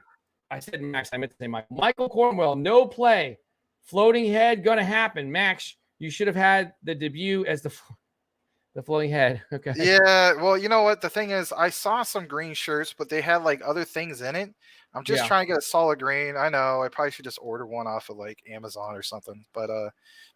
I said Max. I meant to say Michael. Michael Cornwell, no play. Floating head going to happen. Max, you should have had the debut as the floating head. Okay. Yeah, well, you know what? The thing is, I saw some green shirts, but they had like other things in it. I'm just trying to get a solid green. I know I probably should just order one off of like Amazon or something. But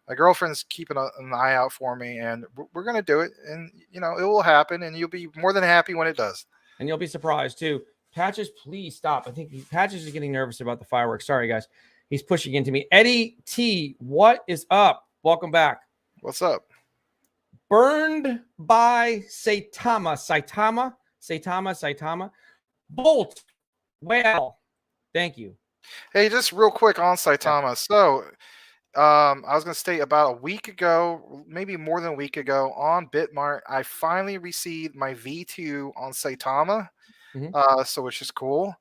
my girlfriend's keeping an eye out for me, and we're gonna do it. And it will happen, and you'll be more than happy when it does. And you'll be surprised too. Patches, please stop. I think Patches is getting nervous about the fireworks. Sorry, guys. He's pushing into me. Eddie T, what is up? Welcome back. What's up? Burned by Saitama. Bolt. Well, thank you. Hey, just real quick on Saitama. So, I was going to state about a week ago, maybe more than a week ago, on Bitmart, I finally received my V2 on Saitama. So which is cool.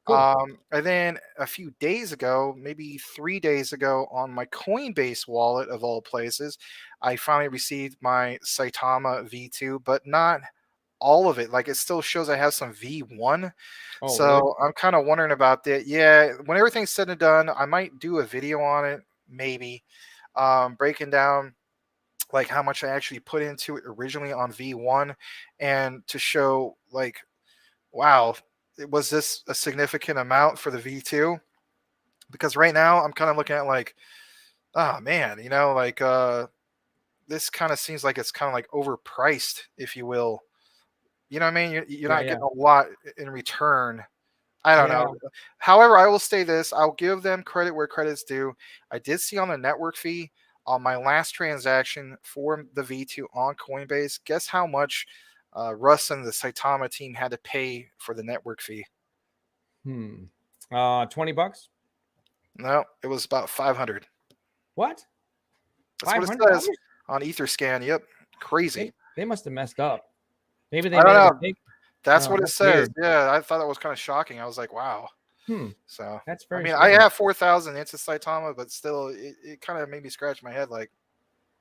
And then a few days ago, maybe 3 days ago, on my Coinbase wallet of all places, I finally received my Saitama V2, but not all of it. Like it still shows I have some V1. So really? I'm kind of wondering about that. Yeah, when everything's said and done, I might do a video on it, maybe breaking down like how much I actually put into it originally on V1, and to show like, wow, was this a significant amount for the V2? Because right now I'm kind of looking at like, oh man, like this kind of seems like it's kind of like overpriced, if you will. You know what I mean? You're not getting a lot in return I don't Yeah. know. However, I will say this: I'll give them credit where credit's due. I did see on the network fee on my last transaction for the V2 on Coinbase. Guess how much Russ and the Saitama team had to pay for the network fee? $20. No, it was about 500. What? That's what it says $500? on EtherScan. Yep, crazy. They must have messed up. Maybe they I don't made a know. mistake. That's what it That's says. weird. Yeah, I thought that was kind of shocking. I was like, wow. Hmm. So, That's I very mean, I strange. have 4,000 into Saitama, but still, it kind of made me scratch my head. Like,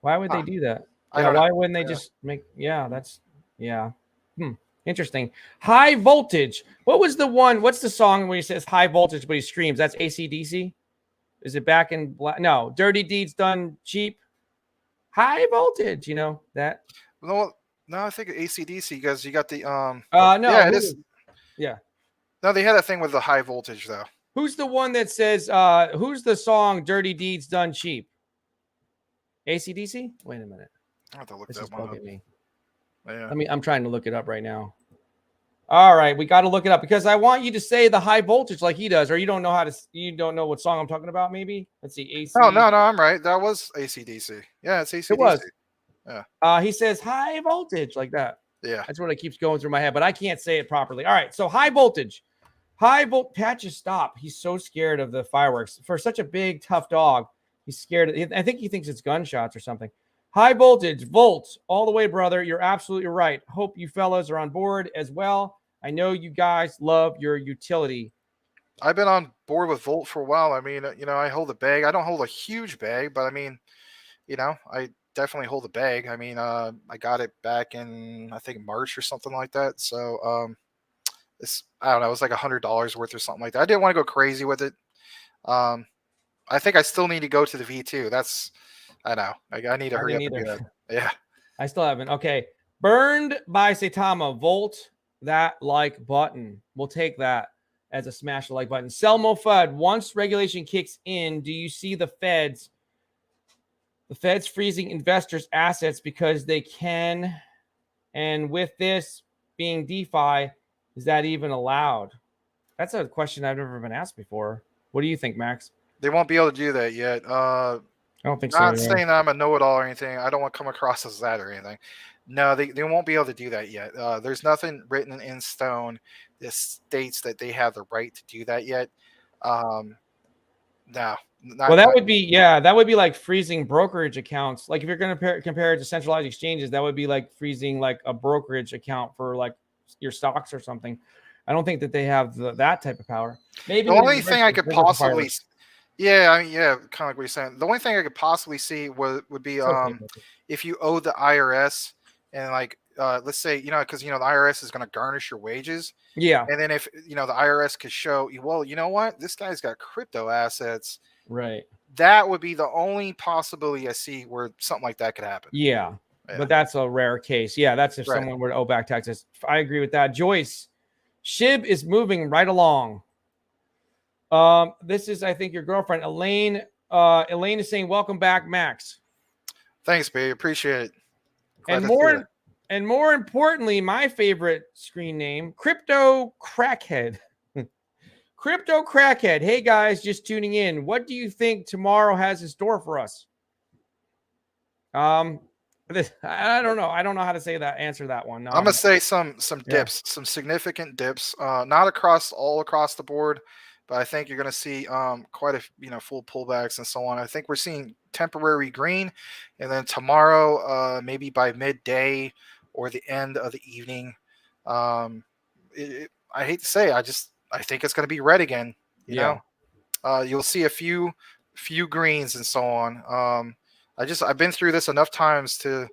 Why would they huh, do that? I Yeah, don't know. why wouldn't they Yeah. just make yeah. Interesting. High voltage. What was the one? What's the song where he says high voltage but he screams? That's AC/DC? Is it Back in Black? No, Dirty Deeds Done Cheap. High voltage, that. No, no, I think AC/DC because you got the No, yeah, it is. yeah. No, they had a thing with the high voltage though. Who's the one that says who's the song Dirty Deeds Done Cheap? AC/DC? Wait a minute. I have to look This is that one up. bugging me. Yeah. I'm trying to look it up right now. All right, we got to look it up because I want you to say the high voltage like he does, or you don't know what song I'm talking about. Maybe let's see. AC. Oh no, I'm right. That was AC/DC. Yeah, it's It AC/DC. was. Yeah. He says high voltage like that. Yeah. That's what it keeps going through my head, but I can't say it properly. All right, so high voltage. Patches stop. He's so scared of the fireworks. For such a big, tough dog, he's scared. I think he thinks it's gunshots or something. High voltage, volts, all the way, brother. You're absolutely right. Hope you fellas are on board as well. I know you guys love your utility. I've been on board with Volt for a while. I mean, I hold a bag. I don't hold a huge bag, but I mean, I definitely hold a bag. I mean, I got it back in I think March or something like that. So I don't know, it was like $100 worth or something like that. I didn't want to go crazy with it. I think I still need to go to the V2. I know. I need to hurry up and do that. Yeah. I still haven't. Okay. Burned by Saitama. Volt that like button. We'll take that as a smash the like button. Selmo Fudd. Once regulation kicks in, do you see the Feds freezing investors' assets because they can? And with this being DeFi, is that even allowed? That's a question I've never been asked before. What do you think, Max? They won't be able to do that yet. I don't think so. Not saying that I'm a know-it-all or anything. I don't want to come across as that or anything. No, they won't be able to do that yet. There's nothing written in stone that states that they have the right to do that yet. No. That would be like freezing brokerage accounts. Like if you're going to compare it to centralized exchanges, that would be like freezing like a brokerage account for like your stocks or something. I don't think that they have that type of power. Maybe the only thing I could possibly, kind of like what you're saying. The only thing I could possibly see would be if you owe the IRS and like let's say because the IRS is going to garnish your wages. Yeah. And then if the IRS could show you, well, you know what, this guy's got crypto assets. Right. That would be the only possibility I see where something like that could happen. Yeah. But that's a rare case. Yeah, that's if someone were to owe back taxes. I agree with that. Joyce, SHIB is moving right along. This is, I think, your girlfriend, Elaine. Elaine is saying, welcome back, Max. Thanks, babe. Appreciate it. And more importantly, my favorite screen name, Crypto Crackhead. Crypto Crackhead. Hey, guys, just tuning in. What do you think tomorrow has in store for us? I don't know. I don't know how to answer that one. I'm going to say some dips, some significant dips, not all across the board, but I think you're going to see quite a full pullbacks and so on. I think we're seeing temporary green, and then tomorrow, maybe by midday or the end of the evening, I hate to say, I think it's going to be red again. You know, you'll see a few greens and so on. I've been through this enough times to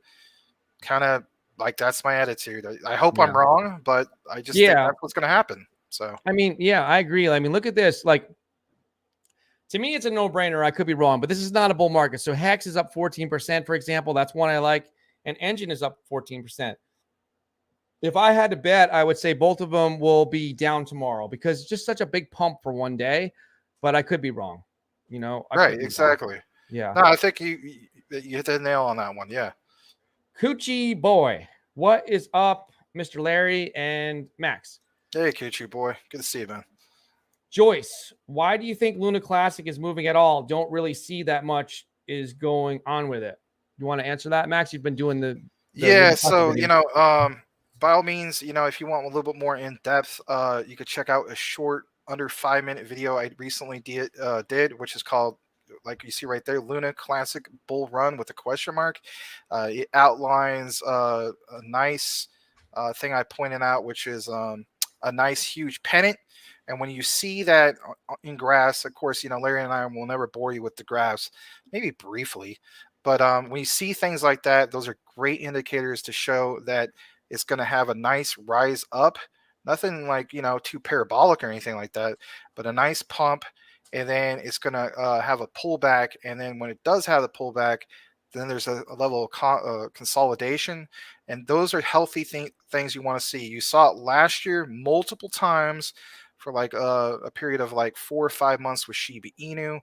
kind of like, that's my attitude. I hope I'm wrong, but I just think that's what's going to happen. So, I mean, I agree. I mean, look at this. Like, to me, it's a no-brainer. I could be wrong, but this is not a bull market. So Hex is up 14%, for example. That's one I like. And Engine is up 14%. If I had to bet, I would say both of them will be down tomorrow because it's just such a big pump for one day. But I could be wrong. Right, exactly. Yeah. No, I think you hit the nail on that one. Yeah. Coochie boy, what is up, Mr. Larry and Max? Hey, Coochie boy. Good to see you, man. Joyce, why do you think Luna Classic is moving at all? Don't really see that much is going on with it. You want to answer that, Max? You've been doing the Yeah, Luna Classic so videos. by all means, if you want a little bit more in depth, you could check out a short under 5 minute video I recently did, which is called, like you see right there, Luna Classic Bull Run with a question mark. It outlines a nice thing I pointed out, which is a nice huge pennant. And when you see that in graphs, of course, Larry and I will never bore you with the graphs, maybe briefly. But when you see things like that, those are great indicators to show that it's going to have a nice rise up. Nothing like, too parabolic or anything like that, but a nice pump. And then it's going to have a pullback. And then when it does have the pullback, then there's a level of consolidation. And those are healthy things you want to see. You saw it last year multiple times for like a period of like 4 or 5 months with Shiba Inu.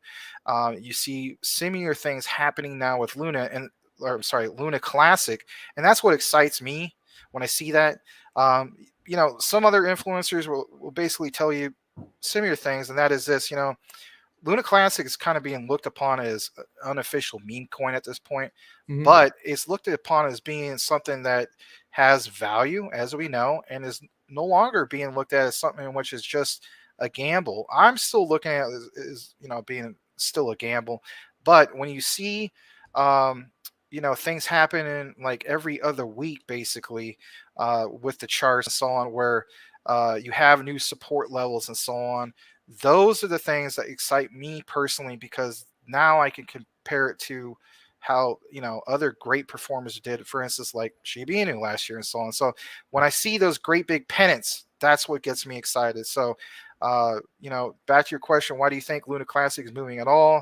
You see similar things happening now with Luna Luna Classic, and that's what excites me when I see that. Some other influencers will basically tell you similar things, and that is this. Luna Classic is kind of being looked upon as an unofficial meme coin at this point, but it's looked upon as being something that has value, as we know, and is no longer being looked at as something which is just a gamble. I'm still looking at it as being still a gamble, but when you see things happen in like every other week, basically, with the charts and so on, where you have new support levels and so on. Those are the things that excite me personally, because now I can compare it to how other great performers did, for instance, like Shiba Inu last year and so on. So when I see those great big pennants, that's what gets me excited. So back to your question, why do you think Luna Classic is moving at all?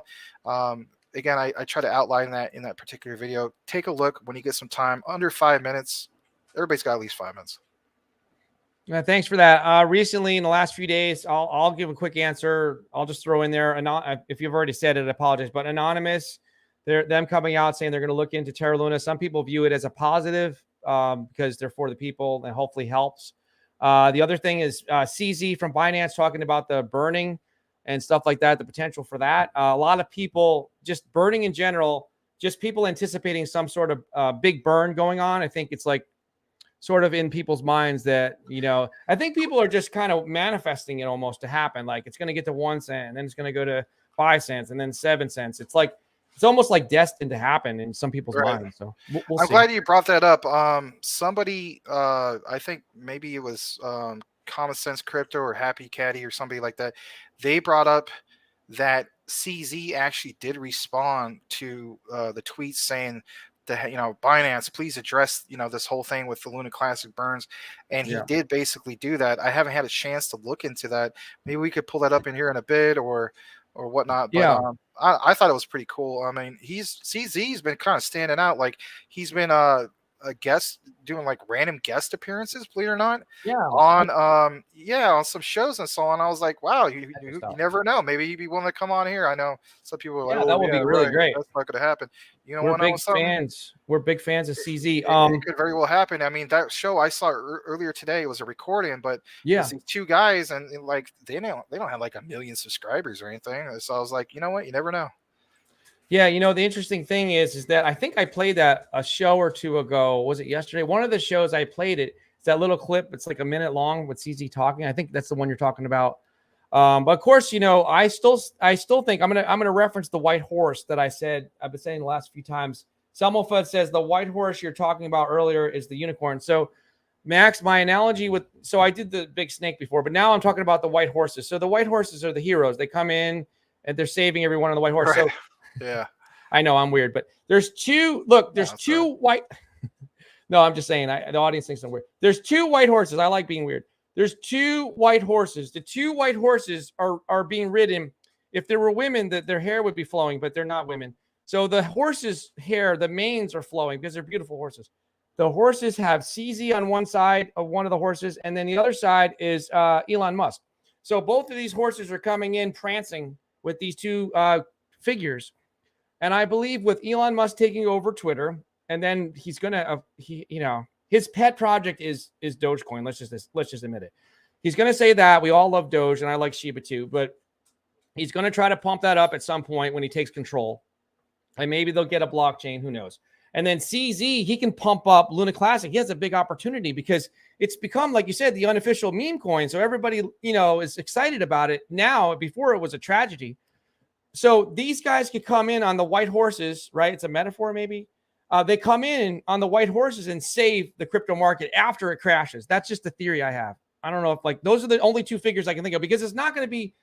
Again, I try to outline that in that particular video. Take a look when you get some time, under 5 minutes. Everybody's got at least 5 minutes. Yeah, thanks for that. Recently, in the last few days, I'll give a quick answer. I'll just throw in there. If you've already said it, I apologize. But Anonymous, them coming out saying they're going to look into Terra Luna. Some people view it as a positive because they're for the people and hopefully helps. The other thing is CZ from Binance talking about the burning and stuff like that, the potential for that. A lot of people just burning in general, just people anticipating some sort of big burn going on. I think it's like sort of in people's minds that, I think people are just kind of manifesting it almost to happen. Like it's going to get to 1 cent, and then it's going to go to 5 cents, and then 7 cents. It's almost like destined to happen in some people's minds. So we'll I'm see. glad you brought that up. Somebody, I think maybe it was Common Sense Crypto or Happy Caddy or somebody like that. They brought up that CZ actually did respond to the tweets saying that, Binance, please address, this whole thing with the Luna Classic burns. And he did basically do that. I haven't had a chance to look into that. Maybe we could pull that up in here in a bit or whatnot. But I thought it was pretty cool. I mean, CZ's been kind of standing out. Like he's been a guest doing like random guest appearances, believe it or not, on some shows and so on. I was like, wow, you never know. Maybe he'd be willing to come on here. I know some people are like, that would be really great. That's not going to happen. We're big fans. We're big fans of CZ. It could very well happen. I mean, that show I saw earlier today, it was a recording, but these two guys, and like they don't have like 1 million subscribers or anything. So I was like, you know what? You never know. Yeah, the interesting thing is that I think I played that a show or two ago. Was it yesterday? One of the shows I played it's that little clip. It's like a minute long with CZ talking. I think that's the one you're talking about. But of course, I still think I'm gonna reference the white horse that I've been saying the last few times. Selmofud says the white horse you're talking about earlier is the unicorn. So Max, my analogy so I did the big snake before, but now I'm talking about the white horses. So the white horses are the heroes. They come in and they're saving everyone on the white horse. Right. So yeah, I know I'm weird, but there's two. Look, there's two white. No, I'm just saying. The audience thinks I'm weird. There's two white horses. I like being weird. There's two white horses. The two white horses are being ridden. If there were women, that their hair would be flowing, but they're not women. So the horses' hair, the manes are flowing because they're beautiful horses. The horses have CZ on one side of one of the horses, and then the other side is Elon Musk. So both of these horses are coming in prancing with these two figures. And I believe with Elon Musk taking over Twitter, and then he's gonna, his pet project is Dogecoin. Let's just admit it. He's going to say that. We all love Doge, and I like Shiba too, but he's going to try to pump that up at some point when he takes control. And maybe they'll get a blockchain. Who knows? And then CZ, he can pump up Luna Classic. He has a big opportunity because it's become, like you said, the unofficial meme coin. So everybody, is excited about it now. Before it was a tragedy. So these guys could come in on the white horses, right? It's a metaphor, maybe. They come in on the white horses and save the crypto market after it crashes. That's just the theory I have. I don't know if those are the only two figures I can think of, because it's not going to be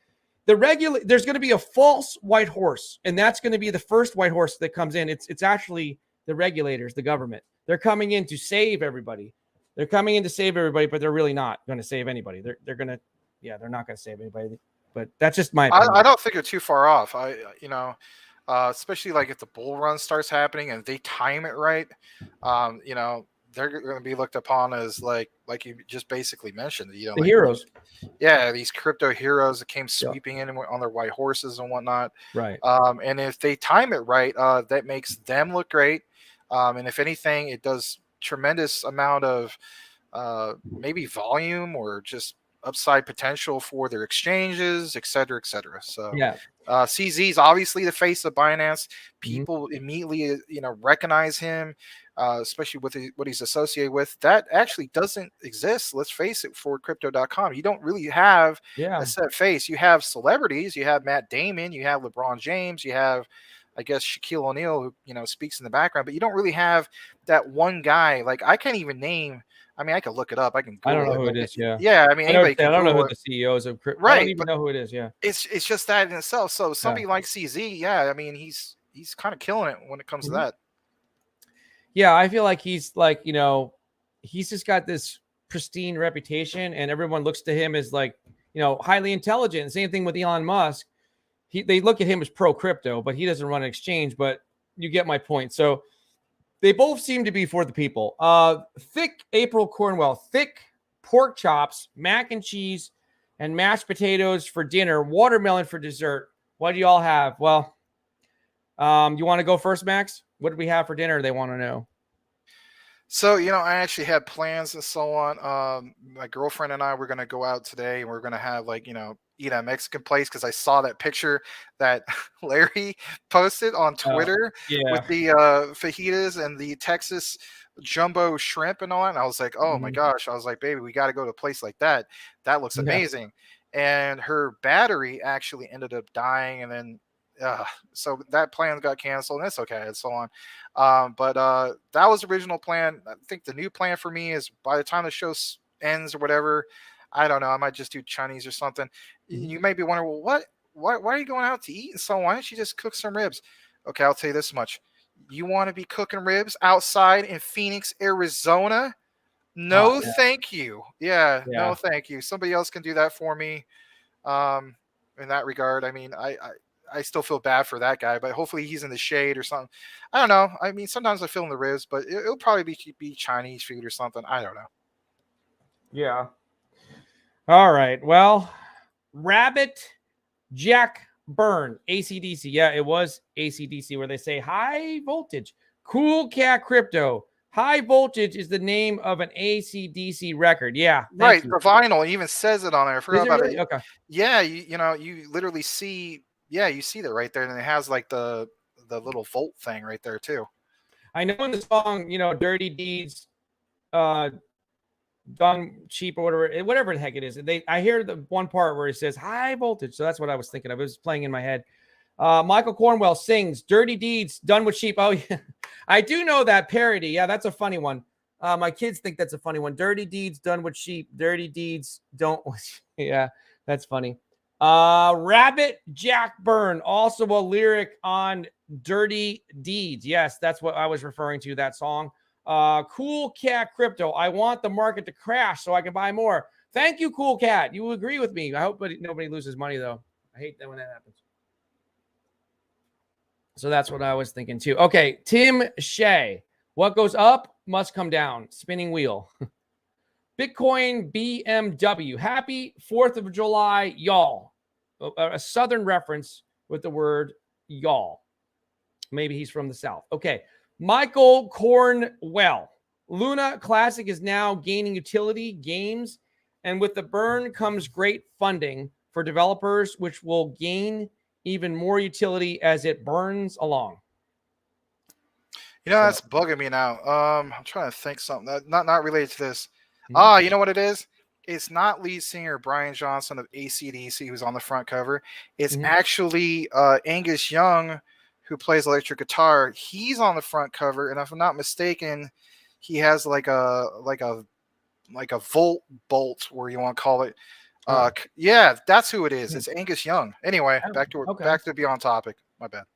there's going to be a false white horse, and that's going to be the first white horse that comes in. It's actually the regulators, the government. They're coming in to save everybody. They're coming in to save everybody, but they're really not going to save anybody. They're not going to save anybody. But that's just my opinion. I don't think you're too far off. Especially like if the bull run starts happening and they time it right, they're going to be looked upon as like you just basically mentioned, the heroes. Yeah, these crypto heroes that came sweeping in on their white horses and whatnot. Right. And if they time it right, that makes them look great. And if anything, it does tremendous amount of maybe volume or just upside potential for their exchanges, et cetera, et cetera. So yeah. CZ is obviously the face of Binance. People immediately, recognize him. Especially with what he's associated with, that actually doesn't exist. Let's face it, for crypto.com. You don't really have a set face. You have celebrities. You have Matt Damon. You have LeBron James. You have, I guess, Shaquille O'Neal, who, speaks in the background. But you don't really have that one guy. Like, I can't even name. I mean, I can look it up. I can Google I don't know who it is. Yeah. Yeah. I mean, anybody can. I don't know who the CEOs of crypto. Right. I don't even know who it is. Yeah. It's just that in itself. So somebody like CZ, I mean, he's kind of killing it when it comes to that. Yeah, I feel like he's like, he's just got this pristine reputation, and everyone looks to him as like, highly intelligent. Same thing with Elon Musk. They look at him as pro crypto, but he doesn't run an exchange. But you get my point. So they both seem to be for the people. Thick April Cornwell, thick pork chops, mac and cheese, and mashed potatoes for dinner, watermelon for dessert. What do you all have? Well, you want to go first, Max? What did we have for dinner? They want to know. So, I actually had plans and so on. My girlfriend and I were going to go out today, and we're going to have eat at a Mexican place, because I saw that picture that Larry posted on Twitter with the fajitas and the Texas jumbo shrimp and all that. And I was like, oh my gosh. I was like, baby, we got to go to a place like that. That looks amazing. And her battery actually ended up dying, and then so that plan got canceled, and that's okay, and so on. But that was the original plan. I think the new plan for me is, by the time the show ends or whatever, I don't know, I might just do Chinese or something. You may be wondering, well, why are you going out to eat and so on? Why don't you just cook some ribs? Okay, I'll tell you this much. You want to be cooking ribs outside in Phoenix, Arizona? No, thank you. No, thank you. Somebody else can do that for me. In that regard, I mean, I still feel bad for that guy, but hopefully he's in the shade or something. I don't know. I mean, sometimes I feel in the ribs, but it'll probably be Chinese food or something. I don't know. Yeah. All right. Well, Rabbit Jack Burn, AC/DC. Yeah, it was AC/DC, where they say high voltage. Cool Cat Crypto. High voltage is the name of an AC/DC record. Yeah. Right. The vinyl even says it on there. I forgot about it. Okay. Yeah. You literally see. Yeah, you see that right there, and it has like the little volt thing right there too. I know in the song, Dirty Deeds, Done Cheap, or whatever the heck it is. I hear the one part where it says high voltage, so that's what I was thinking of. It was playing in my head. Michael Cornwell sings Dirty Deeds Done with Sheep. Oh yeah, I do know that parody. Yeah, that's a funny one. My kids think that's a funny one. Dirty Deeds Done with Sheep. Dirty Deeds don't. Yeah, that's funny. Rabbit Jack Burn, also a lyric on Dirty Deeds. Yes, that's what I was referring to, that song. Cool Cat Crypto. I want the market to crash so I can buy more. Thank you, Cool Cat. You agree with me. I hope nobody loses money, though. I hate that when that happens. So that's what I was thinking, too. Okay, Tim Shea. What goes up must come down. Spinning wheel. Bitcoin BMW. Happy 4th of July, y'all. A Southern reference with the word y'all. Maybe he's from the South. Okay. Michael Cornwell. Luna Classic is now gaining utility. Games And with the burn comes great funding for developers, which will gain even more utility as it burns along. You know, So, that's bugging me now. I'm trying to think something that not related to this. mhm. You know what it is? It's not lead singer Brian Johnson of AC/DC who's on the front cover. It's Mhm. actually Angus Young, who plays electric guitar. He's on the front cover, and if I'm not mistaken, he has like a volt bolt, where you want to call it. Oh, Yeah, that's who it is. hmm. It's Angus Young. Anyway, Oh, okay. back to be on topic. My bad.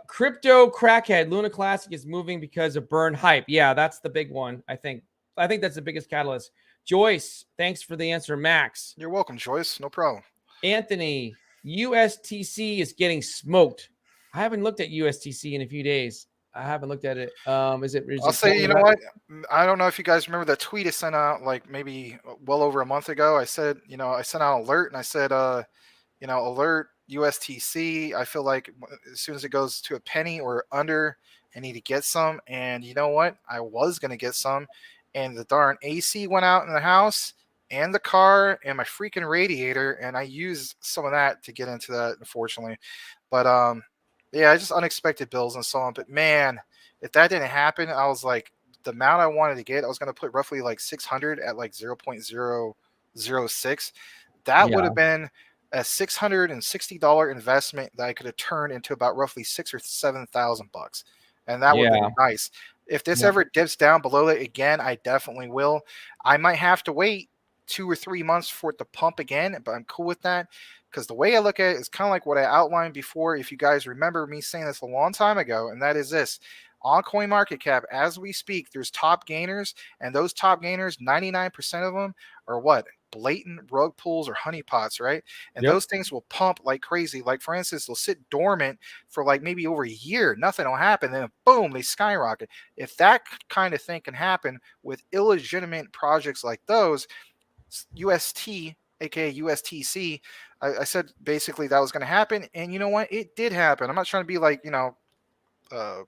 Crypto crackhead Luna Classic is moving because of burn hype. Yeah, that's the big one. I think that's the biggest catalyst. Joyce, thanks for the answer. Max, You're welcome, Joyce. No problem. Anthony, USTC is getting smoked. I haven't looked at USTC in a few days. I haven't looked at it. Is I'll it say, going you know around? what? I don't know if you guys remember the tweet I sent out like maybe well over a month ago. I said, I sent out an alert and I said, alert USTC. I feel like as soon as it goes to a penny or under, I need to get some. And you know what? I was going to get some. And the darn AC went out in the house and the car and my freaking radiator. And I used some of that to get into that, unfortunately. But yeah, just unexpected bills and so on. But man, if that didn't happen, I was like, the amount I wanted to get, I was going to put roughly like 600 at like 0.006. That would Yeah, have been a $660 investment that I could have turned into about roughly 6 or 7,000 bucks, and that would have yeah, been nice. If this yeah, ever dips down below it again, I definitely will. I might have to wait 2 or 3 months for it to pump again, but I'm cool with that because the way I look at it is kind of like what I outlined before. If you guys remember me saying this a long time ago, and that is this: on CoinMarketCap, as we speak, there's top gainers, and those top gainers, 99% of them are what? Blatant rug pulls or honeypots, right? And yep, those things will pump like crazy. Like, for instance, they'll sit dormant for like maybe over a year, nothing will happen, then boom, they skyrocket. If that kind of thing can happen with illegitimate projects like those, UST, aka USTC, I said basically that was going to happen, and you know what? It did happen. I'm not trying to be like, uh,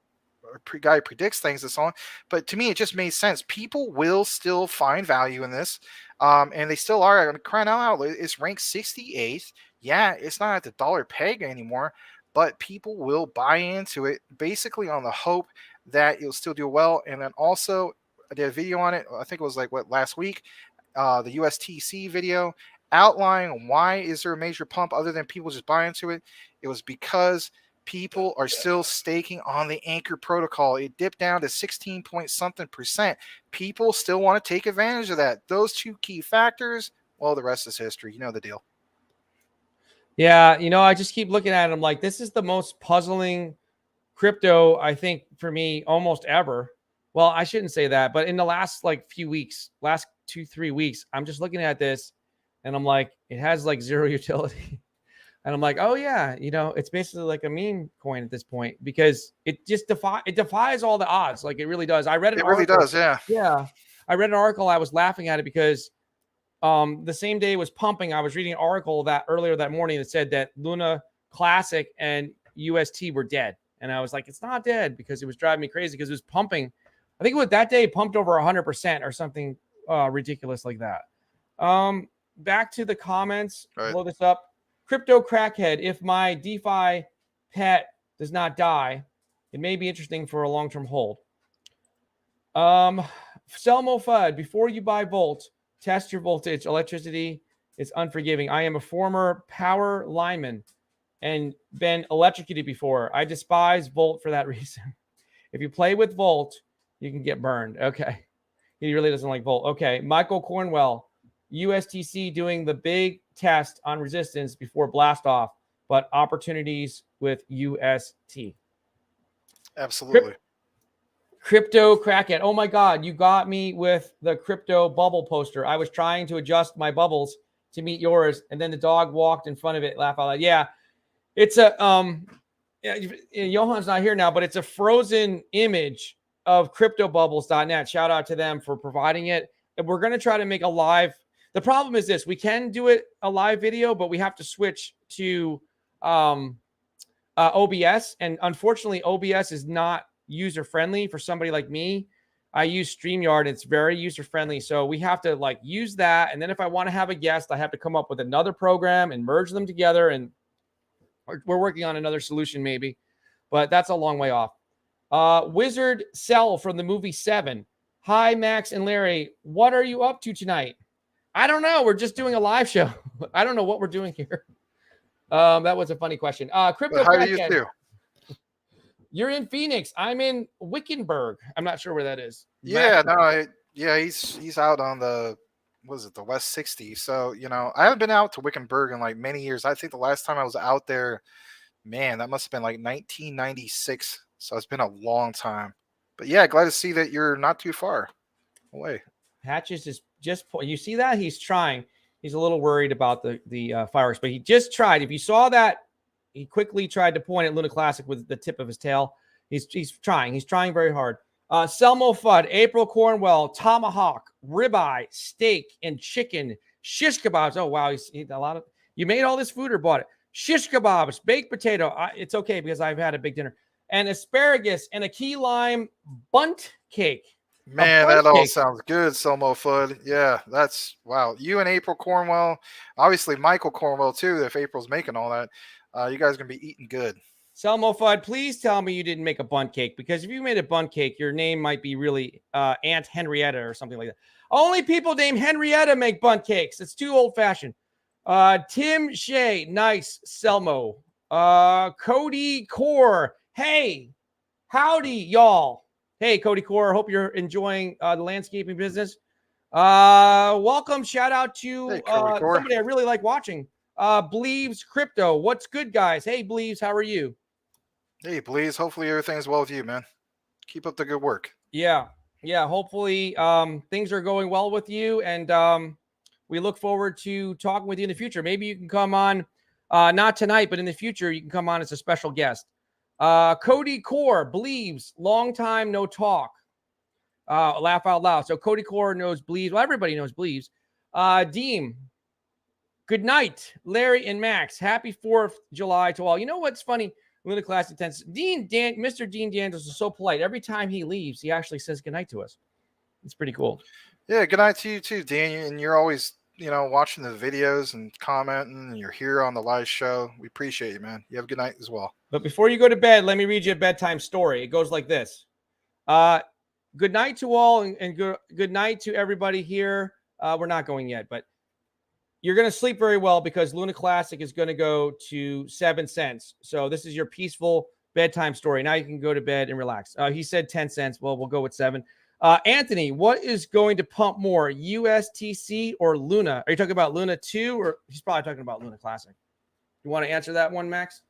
guy predicts things and so on, but to me it just made sense. People will still find value in this, and they still are. I'm crying out loud, it's ranked 68th. Yeah, it's not at the dollar peg anymore, but people will buy into it basically on the hope that it'll still do well. And then also I did a video on it, I think it was like last week, the USTC video outlining why is there a major pump other than people just buying into it. It was because people are still staking on the Anchor protocol. It dipped down to 16 point something percent. People still want to take advantage of that. Those two key factors, well, the rest is history. You know the deal. yeah. I just keep looking at it. I'm like, this is the most puzzling crypto, I think, for me almost ever. Well, I shouldn't say that, but in the last like few weeks, last 2-3 weeks, I'm just looking at this and I'm like, it has like zero utility. And I'm like, oh yeah, it's basically like a meme coin at this point because it just defies all the odds. Like it really does. I read an It really article. does, yeah. Yeah. I read an article. I was laughing at it because the same day it was pumping. I was reading an article that earlier that morning that said that Luna Classic and UST were dead. And I was like, it's not dead because it was driving me crazy because it was pumping. I think it was that day pumped over 100% or something ridiculous like that. Back to the comments. Right. Blow this up. Crypto crackhead. If my DeFi pet does not die, it may be interesting for a long-term hold. Selmo Fudd, before you buy Volt, test your voltage. Electricity is unforgiving. I am a former power lineman and been electrocuted before. I despise Volt for that reason. If you play with Volt, you can get burned. Okay. He really doesn't like Volt. Okay. Michael Cornwell, USTC doing the big test on resistance before blast off, but opportunities with UST. Absolutely. Crypto crackhead. Oh my God, you got me with the crypto bubble poster. I was trying to adjust my bubbles to meet yours, and then the dog walked in front of it. Laugh out loud. Yeah, it's a yeah, Johan's not here now, but it's a frozen image of cryptobubbles.net. Shout out to them for providing it. And we're going to try to make a live. The problem is this: we can do it a live video, but we have to switch to OBS, and unfortunately, OBS is not user friendly for somebody like me. I use StreamYard. It's very user friendly. So we have to like use that. And then if I want to have a guest, I have to come up with another program and merge them together. And we're working on another solution maybe, but that's a long way off. Wizard Cell from the movie Seven. Hi, Max and Larry. What are you up to tonight? I don't know. We're just doing a live show. I don't know what we're doing here. That was a funny question. Crypto. How do you do? You're in Phoenix. I'm in Wickenburg. I'm not sure where that is. Yeah, he's out on the the West 60. So, I haven't been out to Wickenburg in like many years. I think the last time I was out there, man, that must have been like 1996. So it's been a long time. But yeah, glad to see that you're not too far away. Hatches is just you see that? He's trying. He's a little worried about the fireworks, but he just tried. If you saw that, he quickly tried to point at Luna Classic with the tip of his tail. He's trying. He's trying very hard. Selmo Fudd, April Cornwell, tomahawk, ribeye, steak, and chicken, shish kebabs. Oh, wow. He's a lot of. You made all this food or bought it? Shish kebabs, baked potato. It's okay because I've had a big dinner. And asparagus and a key lime bunt cake. Man, that all sounds good, Selmo Fudd. Yeah, that's wow. You and April Cornwell, obviously Michael Cornwell too. If April's making all that, you guys are gonna be eating good. Selmo Fudd, please tell me you didn't make a bunt cake, because if you made a bunt cake, your name might be really Aunt Henrietta or something like that. Only people named Henrietta make bunt cakes. It's too old fashioned. Tim Shea, nice. Selmo. Cody Core, hey, howdy, y'all. Hey, Cody Core, hope you're enjoying the landscaping business. Welcome. Shout out to somebody I really like watching. Bleaves Crypto. What's good, guys? Hey, Bleaves, how are you? Hey, Bleaves. Hopefully everything's well with you, man. Keep up the good work. Yeah. Hopefully things are going well with you, and we look forward to talking with you in the future. Maybe you can come on, not tonight, but in the future, you can come on as a special guest. Cody Core believes long time no talk. Laugh out loud. So Cody Core knows Bleaves. Well, everybody knows Bleaves. Deem. Good night, Larry and Max. Happy 4th July to all. You know what's funny? Luna Classic 10. Mr. Dean Daniels is so polite. Every time he leaves, he actually says good night to us. It's pretty cool. Yeah, good night to you too, Dan. And you're always, watching the videos and commenting, and you're here on the live show. We appreciate you, man. You have a good night as well. But before you go to bed, let me read you a bedtime story. It goes like this. Good night to all, and good night to everybody here. We're not going yet, but you're going to sleep very well because Luna Classic is going to go to 7 cents. So this is your peaceful bedtime story. Now you can go to bed and relax. He said 10 cents. Well, we'll go with 7. Anthony, what is going to pump more, USTC or Luna? Are you talking about Luna 2, or he's probably talking about Luna Classic? You want to answer that one, Max?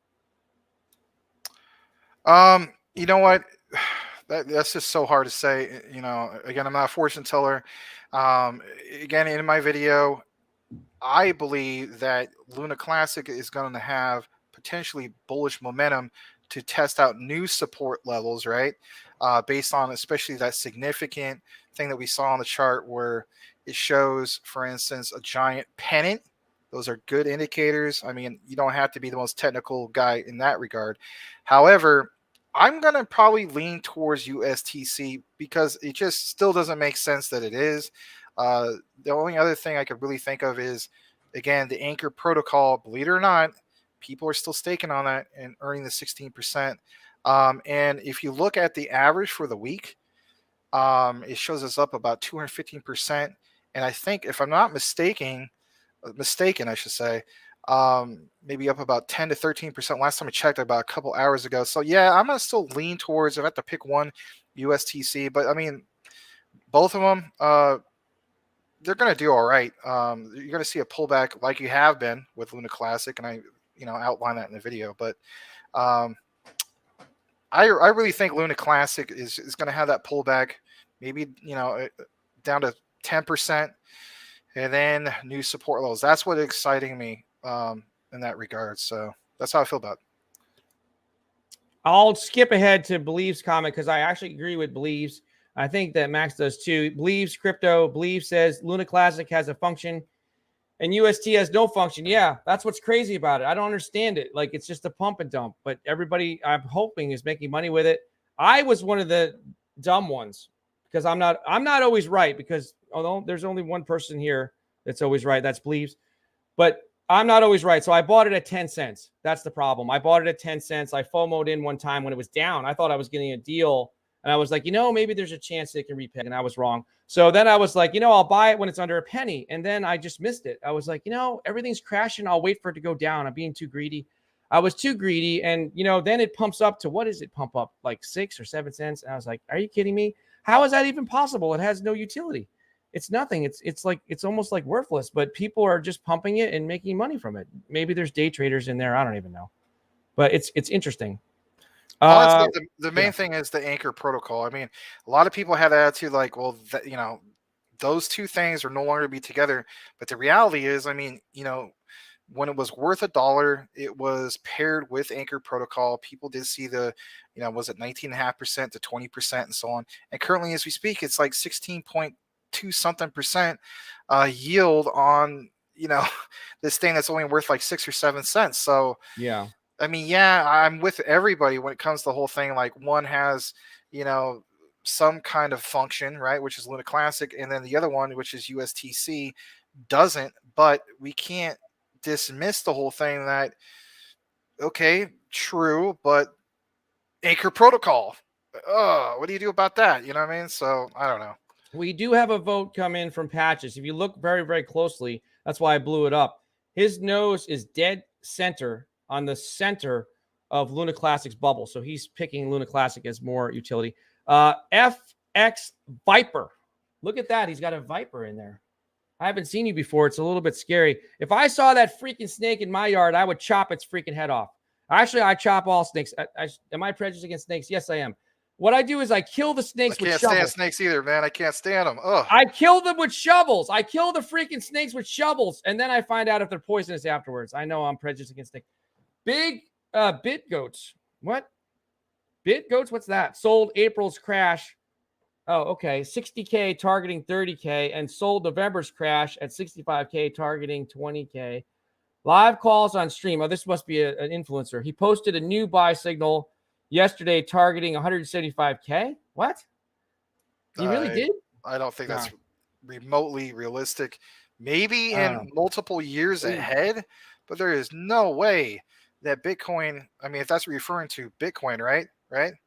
You know what? That's just so hard to say. Again, I'm not a fortune teller. Again, in my video, I believe that Luna Classic is going to have potentially bullish momentum to test out new support levels, right? Based on especially that significant thing that we saw on the chart where it shows, for instance, a giant pennant. Those are good indicators. I mean, you don't have to be the most technical guy in that regard. However, I'm going to probably lean towards USTC because it just still doesn't make sense that it is. The only other thing I could really think of is, again, the Anchor protocol. Believe it or not, people are still staking on that and earning the 16%. And if you look at the average for the week, it shows us up about 215%. And I think, if I'm not mistaken, I should say, maybe up about 10 to 13%. Last time I checked, about a couple hours ago. So yeah, I'm gonna still lean towards, if I have to pick one, USTC. But I mean, both of them, they're gonna do all right. You're gonna see a pullback like you have been with Luna Classic, and I outline that in the video. But I really think Luna Classic is gonna have that pullback, maybe down to 10%, and then new support levels. That's what's exciting me in that regard. So that's how I feel about it. I'll skip ahead to Believes comment because I actually agree with Believes. I think that Max does too. Believes Crypto. Believes says Luna Classic has a function and UST has no function. Yeah, that's what's crazy about it. I don't understand it. Like, it's just a pump and dump, but everybody, I'm hoping, is making money with it. I was one of the dumb ones because I'm not always right, because although there's only one person here that's always right, that's Bleeves, but I'm not always right. So I bought it at 10 cents. That's the problem. I bought it at 10 cents. I FOMO'd in one time when it was down. I thought I was getting a deal. And I was like, maybe there's a chance it can repay. And I was wrong. So then I was like, I'll buy it when it's under a penny. And then I just missed it. I was like, everything's crashing. I'll wait for it to go down. I'm being too greedy. I was too greedy. And, then it pumps up to, what does it pump up? Like 6 or 7 cents. And I was like, are you kidding me? How is that even possible? It has no utility. It's nothing. It's almost like worthless, but people are just pumping it and making money from it. Maybe there's day traders in there. I don't even know, but it's interesting. Honestly, the main thing is the Anchor protocol. I mean, a lot of people have the attitude like, well, those two things are no longer to be together. But the reality is, I mean, when it was worth $1, it was paired with Anchor protocol. People did see the, was it 19.5% to 20% and so on. And currently, as we speak, it's like 16.2 something percent yield on, this thing that's only worth like 6 or 7 cents. So, yeah. I mean, yeah, I'm with everybody when it comes to the whole thing. Like one has, some kind of function, right, which is Luna Classic, and then the other one, which is USTC, doesn't. But we can't dismiss the whole thing that, okay, true, but Anchor protocol. What do you do about that? You know what I mean? So I don't know. We do have a vote come in from Patches. If you look very, very closely, that's why I blew it up. His nose is dead center on the center of Luna Classic's bubble. So he's picking Luna Classic as more utility. FX Viper. Look at that. He's got a Viper in there. I haven't seen you before. It's a little bit scary. If I saw that freaking snake in my yard, I would chop its freaking head off. Actually, I chop all snakes. Am I prejudiced against snakes? Yes, I am. What I do is I kill the snakes with shovels. I can't stand snakes either, man. I can't stand them. Ugh. I kill them with shovels. I kill the freaking snakes with shovels, and then I find out if they're poisonous afterwards. I know I'm prejudiced against snakes. Big bit goats. What? Bit goats? What's that? Sold April's crash. Oh, okay. 60K targeting 30K, and sold November's crash at 65K targeting 20K. Live calls on stream. Oh, this must be an influencer. He posted a new buy signal yesterday targeting 175K. What? He really did? I don't think that's remotely realistic. Maybe in multiple years ahead, but there is no way that Bitcoin, I mean, if that's referring to Bitcoin, right? Larry?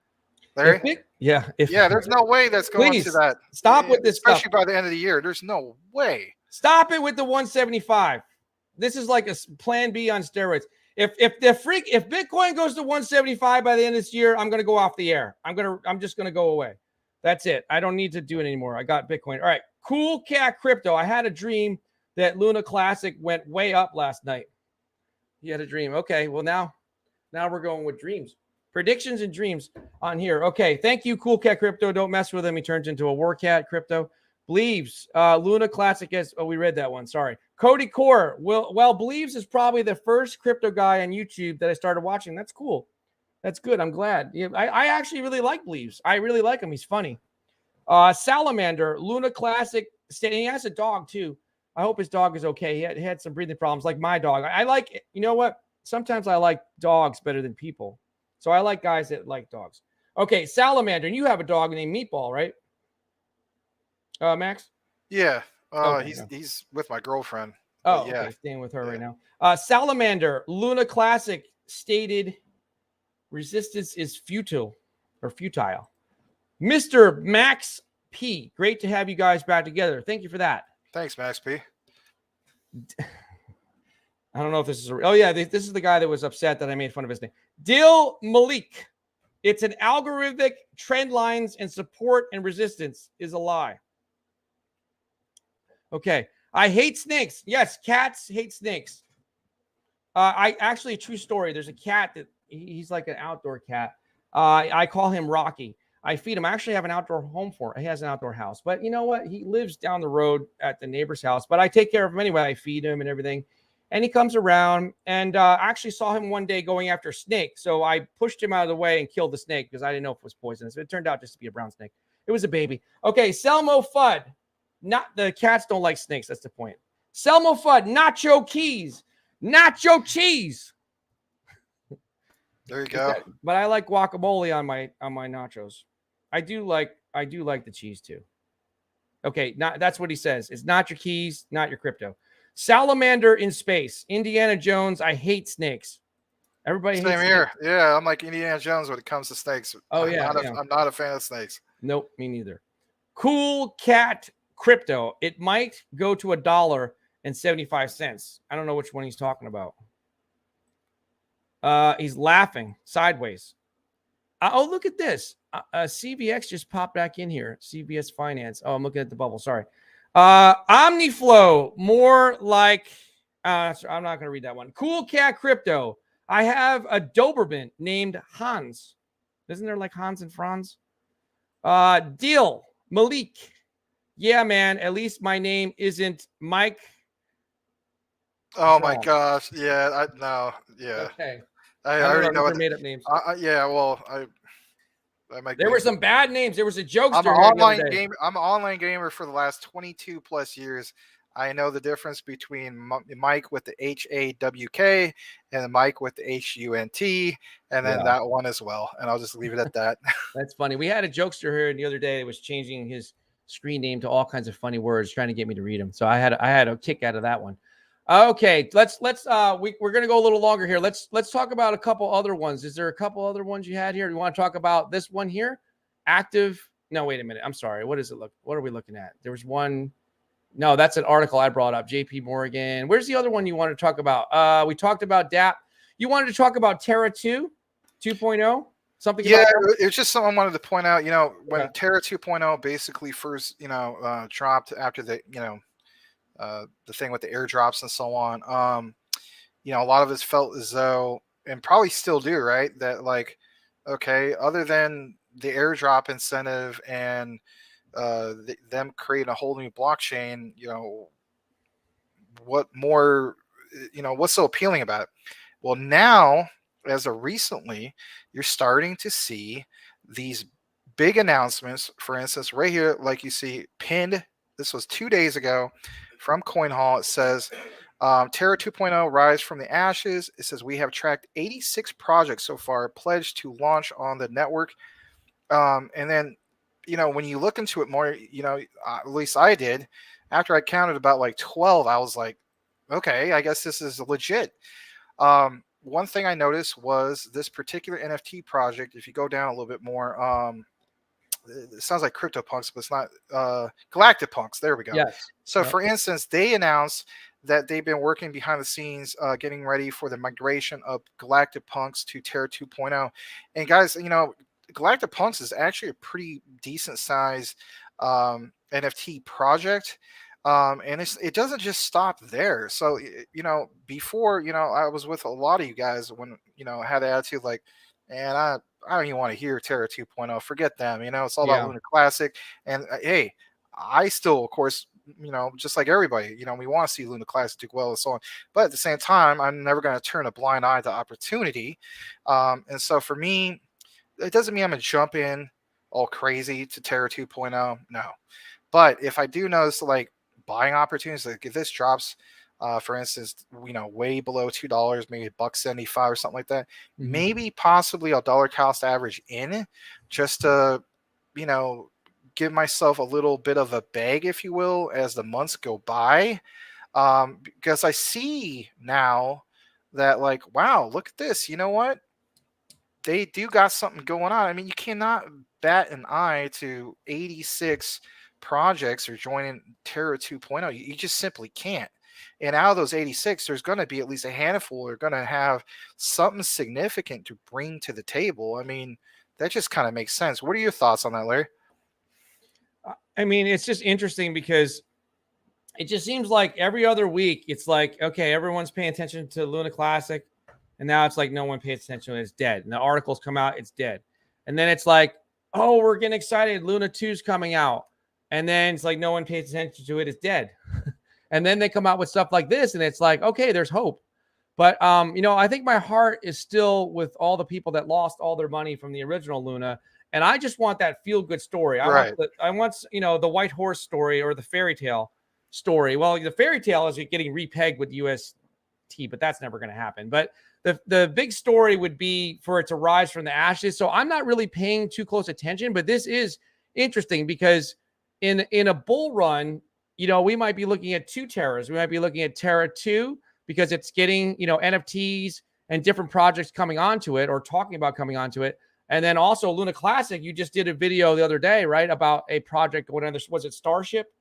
There's no way that's going to that. Stop with this especially by the end of the year. There's no way. Stop it with the 175. This is like a plan B on steroids. If Bitcoin goes to 175 by the end of this year, I'm going to go off the air. I'm just going to go away. That's it. I don't need to do it anymore. I got Bitcoin. All right. Cool Cat Crypto. I had a dream that Luna Classic went way up last night. You had a dream. Okay. Well, now we're going with dreams. Predictions and dreams on here. Okay. Thank you, Cool Cat Crypto. Don't mess with him. He turns into a War Cat Crypto. Bleeves. Luna Classic is, we read that one. Sorry. Cody Core. Well, Bleeves is probably the first crypto guy on YouTube that I started watching. That's cool. That's good. I'm glad. I actually really like Bleeves. I really like him. He's funny. Salamander. Luna Classic. He has a dog too. I hope his dog is okay. He had some breathing problems like my dog. I like it. You know what? Sometimes I like dogs better than people. So I like guys that like dogs. Okay, Salamander. And you have a dog named Meatball, right? Max? Yeah. He's with my girlfriend. Oh, yeah. Okay. Staying with her right now. Salamander. Luna Classic stated resistance is futile. Mr. Max P. Great to have you guys back together. Thank you for that. Thanks, Max P. I don't know if this is this is the guy that was upset that I made fun of his name. Dil Malik. It's an algorithmic trend lines and support and resistance is a lie. Okay. I hate snakes. Yes, cats hate snakes. I actually, a true story. There's a cat that he's like an outdoor cat. I call him Rocky. I feed him. I actually have an outdoor home for him. He has an outdoor house. But you know what? He lives down the road at the neighbor's house. But I take care of him anyway. I feed him and everything. And he comes around. And I actually saw him one day going after a snake. So I pushed him out of the way and killed the snake because I didn't know if it was poisonous. It turned out just to be a brown snake. It was a baby. Okay, Selmo Fudd. Not the cats don't like snakes. That's the point. Selmo Fudd. Nacho Keys. Nacho cheese. There you go. But I like guacamole on my nachos. I do like I do like the cheese too. Okay, that's what he says. It's not your keys, not your crypto. Salamander in space. Indiana Jones. I hate snakes. Everybody hates Same here. snakes. Yeah, I'm like Indiana Jones when it comes to snakes. Oh I'm yeah, I'm not a fan of snakes. Nope, me neither. Cool Cat Crypto. It might go to $1.75. I don't know which one he's talking about. He's laughing sideways. Oh, look at this. CVX just popped back in here. CVS Finance. Oh, I'm looking at the bubble. Sorry. OmniFlow. More like, I'm not going to read that one. Cool Cat Crypto. I have a Doberman named Hans. Isn't there like Hans and Franz? Deal. Malik. Yeah, man. At least my name isn't Mike. Oh my gosh. Yeah. No. Yeah. Okay. I already know what made up names. Yeah. Well, there were some bad names. There was a jokester. I'm an online gamer for the last 22 plus years. I know the difference between Mike with the HAWK and the Mike with the HUNT, and then that one as well. And I'll just leave it at that. That's funny. We had a jokester here the other day that was changing his screen name to all kinds of funny words, trying to get me to read them. So I had a kick out of that one. Okay, we're gonna go a little longer here. Let's talk about a couple other ones. Is there a couple other ones you had here? You want to talk about this one here? Active. No, wait a minute. I'm sorry. What does it look? What are we looking at? There was one. No, that's an article I brought up. JP Morgan. Where's the other one you wanted to talk about? We talked about DApp. You wanted to talk about TERRA 2.0? Something? Yeah, it was just something I wanted to point out. When TERRA 2.0 basically first, dropped after the thing with the airdrops and so on. A lot of us felt as though, and probably still do, right? That like, okay, other than the airdrop incentive and them creating a whole new blockchain, what more, what's so appealing about it? Well, now, as of recently, you're starting to see these big announcements. For instance, right here, like you see pinned, this was 2 days ago from CoinHall. It says, TERRA 2.0 rise from the ashes. It says we have tracked 86 projects so far pledged to launch on the network. And then, when you look into it more, at least I did, after I counted about like 12, I was like, okay, I guess this is legit. One thing I noticed was this particular NFT project. If you go down a little bit more, it sounds like CryptoPunks, but it's not. Galactic Punks. There we go. Yes. So, for instance, they announced that they've been working behind the scenes, getting ready for the migration of Galactic Punks to TERRA 2.0. And guys, Galactic Punks is actually a pretty decent size NFT project. And it doesn't just stop there. So, before, I was with a lot of you guys when, I had the attitude like, and I don't even want to hear TERRA 2.0. Forget them. It's all about Lunar Classic. And hey, I still, of course, just like everybody, we want to see Lunar Classic do well and so on. But at the same time, I'm never going to turn a blind eye to opportunity. And so for me, it doesn't mean I'm going to jump in all crazy to TERRA 2.0. No. But if I do notice like buying opportunities, like if this drops, for instance, way below $2, maybe $1.75 or something like that, maybe possibly a dollar cost average in, just to, give myself a little bit of a bag, if you will, as the months go by. Because I see now that like, wow, look at this. You know what? They do got something going on. I mean, you cannot bat an eye to 86 projects are joining TERRA 2.0. You just simply can't. And out of those 86, there's going to be at least a handful that are going to have something significant to bring to the table. I mean, that just kind of makes sense. What are your thoughts on that, Larry? I mean, it's just interesting because it just seems like every other week, it's like, okay, everyone's paying attention to Luna Classic. And now it's like no one pays attention to it. It's dead. And the articles come out, it's dead. And then it's like, oh, we're getting excited. Luna 2's coming out. And then it's like no one pays attention to it. It's dead. And then they come out with stuff like this. And it's like, okay, there's hope. But, I think my heart is still with all the people that lost all their money from the original Luna. And I just want that feel-good story. I want the white horse story or the fairy tale story. Well, the fairy tale is getting repegged with UST, but that's never going to happen. But the big story would be for it to rise from the ashes. So I'm not really paying too close attention, but this is interesting because in a bull run, we might be looking at 2 Terras. We might be looking at Terra 2 because it's getting, NFTs and different projects coming onto it or talking about coming onto it. And then also Luna Classic, you just did a video the other day, right, about a project going on. Was it Starship?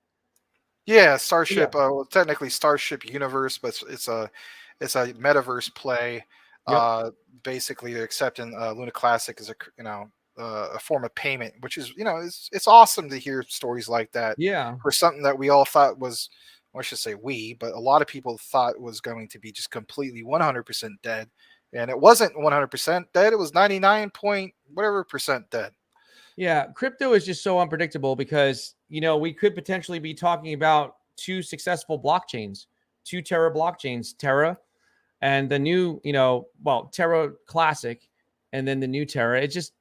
Yeah, Starship. Well, technically Starship Universe, but it's a metaverse play. Yep. Basically accepting Luna Classic as a form of payment, which is it's awesome to hear stories like that Yeah. for something that we all thought was, well, I should say we, but a lot of people thought was going to be just completely 100% dead, and it wasn't 100% dead. It was 99 point whatever percent dead. Yeah, crypto is just so unpredictable because, we could potentially be talking about 2 successful blockchains, 2 Terra blockchains, Terra and the new, Terra Classic and then the new Terra. It's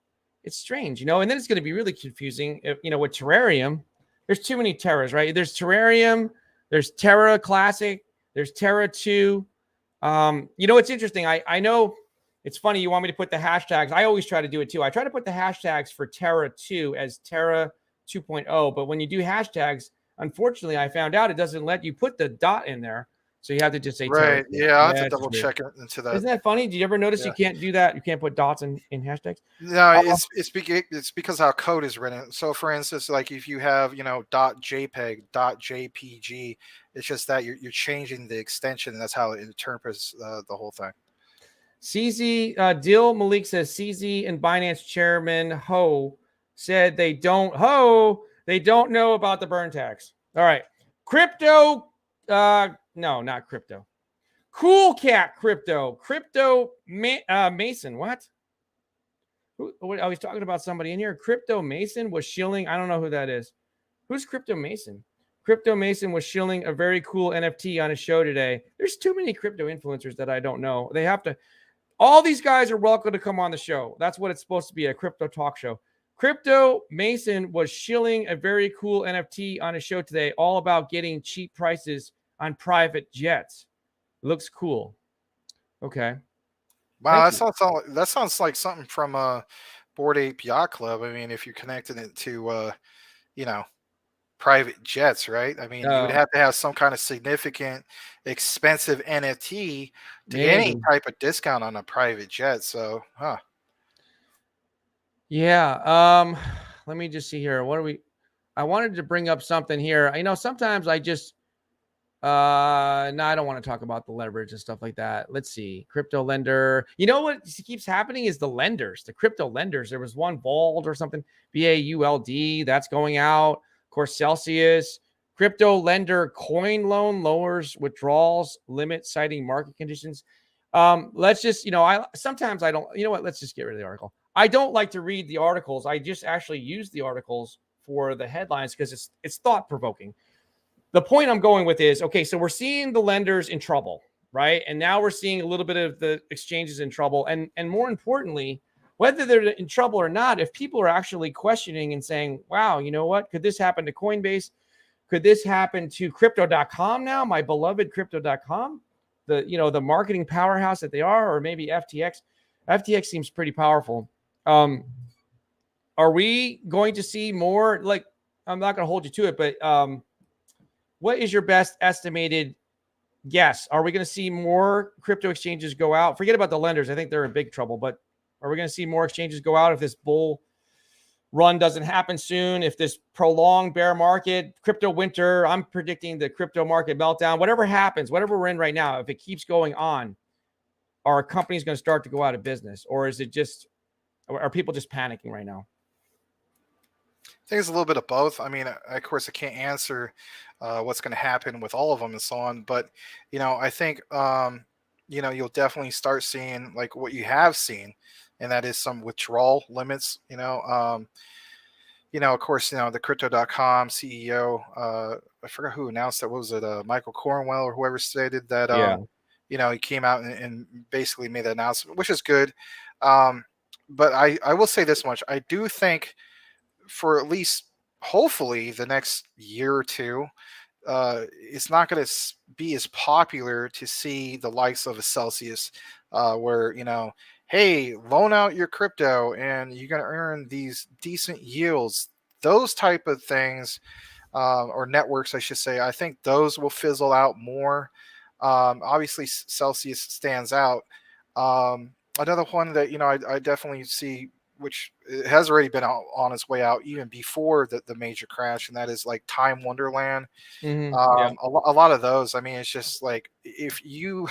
strange, and then it's going to be really confusing if, with Terrarium. There's too many Terras, right? There's Terrarium, there's Terra Classic, there's Terra 2. It's interesting. I know it's funny you want me to put the hashtags. I always try to do it too. I try to put the hashtags for Terra 2 as Terra 2.0, but when you do hashtags, unfortunately, I found out it doesn't let you put the dot in there. So you have to just say Terra 2. Right. Yeah, I have to It's double check into that. Isn't that funny? Did you ever notice Yeah. you can't do that? You can't put dots in hashtags? No, it's because how code is written. So, for instance, like if you have dot .jpeg, dot .jpg, it's just that you're changing the extension, and that's how it interprets the whole thing. CZ Dil Malik says CZ and Binance chairman Ho said they don't know about the burn tax. All right, crypto. No, not crypto. Cool Cat Crypto Mason. What? I was talking about somebody in here. Crypto Mason was shilling. I don't know who that is. Who's Crypto Mason? Crypto Mason was shilling a very cool NFT on a show today. There's too many crypto influencers that I don't know. They have to. All these guys are welcome to come on the show. That's what it's supposed to be, a crypto talk show. Crypto Mason was shilling a very cool NFT on a show today, all about getting cheap prices on private jets. Looks cool. Okay. Wow, that sounds like something from Board Ape Yacht Club. I mean, if you're connecting it to private jets, right? I mean, you would have to have some kind of significant, expensive NFT to get any type of discount on a private jet. So, Yeah. Let me just see here. I wanted to bring up something here. Sometimes I just no, I don't want to talk about the leverage and stuff like that. Let's see. Crypto lender. You know what keeps happening is the lenders, the crypto lenders. There was one Bald or something, BAULD, that's going out. Of course, Celsius. Crypto lender coin loan lowers withdrawals limit citing market conditions. Let's just, sometimes I don't, let's just get rid of the article. I don't like to read the articles. I just actually use the articles for the headlines because it's thought provoking. The point I'm going with is, okay, so we're seeing the lenders in trouble, right? And now we're seeing a little bit of the exchanges in trouble. And more importantly, whether they're in trouble or not, if people are actually questioning and saying, wow, you know what? Could this happen to Coinbase? Could this happen to crypto.com now, my beloved crypto.com? The marketing powerhouse that they are, or maybe FTX. FTX seems pretty powerful. Are we going to see more? Like, I'm not going to hold you to it, but what is your best estimated guess? Are we going to see more crypto exchanges go out? Forget about the lenders. I think they're in big trouble, but are we going to see more exchanges go out if this bull run doesn't happen soon? If this prolonged bear market, crypto winter, I'm predicting the crypto market meltdown, whatever happens, whatever we're in right now, if it keeps going on, are companies going to start to go out of business? Or are people just panicking right now? I think it's a little bit of both. I mean, of course, I can't answer what's going to happen with all of them and so on, but I think you'll definitely start seeing like what you have seen, and that is some withdrawal limits. Of course, the Crypto.com CEO, I forgot who announced that. What was it? Michael Cornwell or whoever stated that. He came out and basically made that announcement, which is good. But I will say this much: I do think, for at least hopefully the next year or two, it's not going to be as popular to see the likes of a Celsius, where hey, loan out your crypto and you're going to earn these decent yields those type of things, or networks, I should say, I think those will fizzle out more. Obviously, Celsius stands out. Another one that I definitely see, which it has already been on its way out even before the major crash, and that is like Time Wonderland. Yeah. A lot of those. I mean, it's just like if you,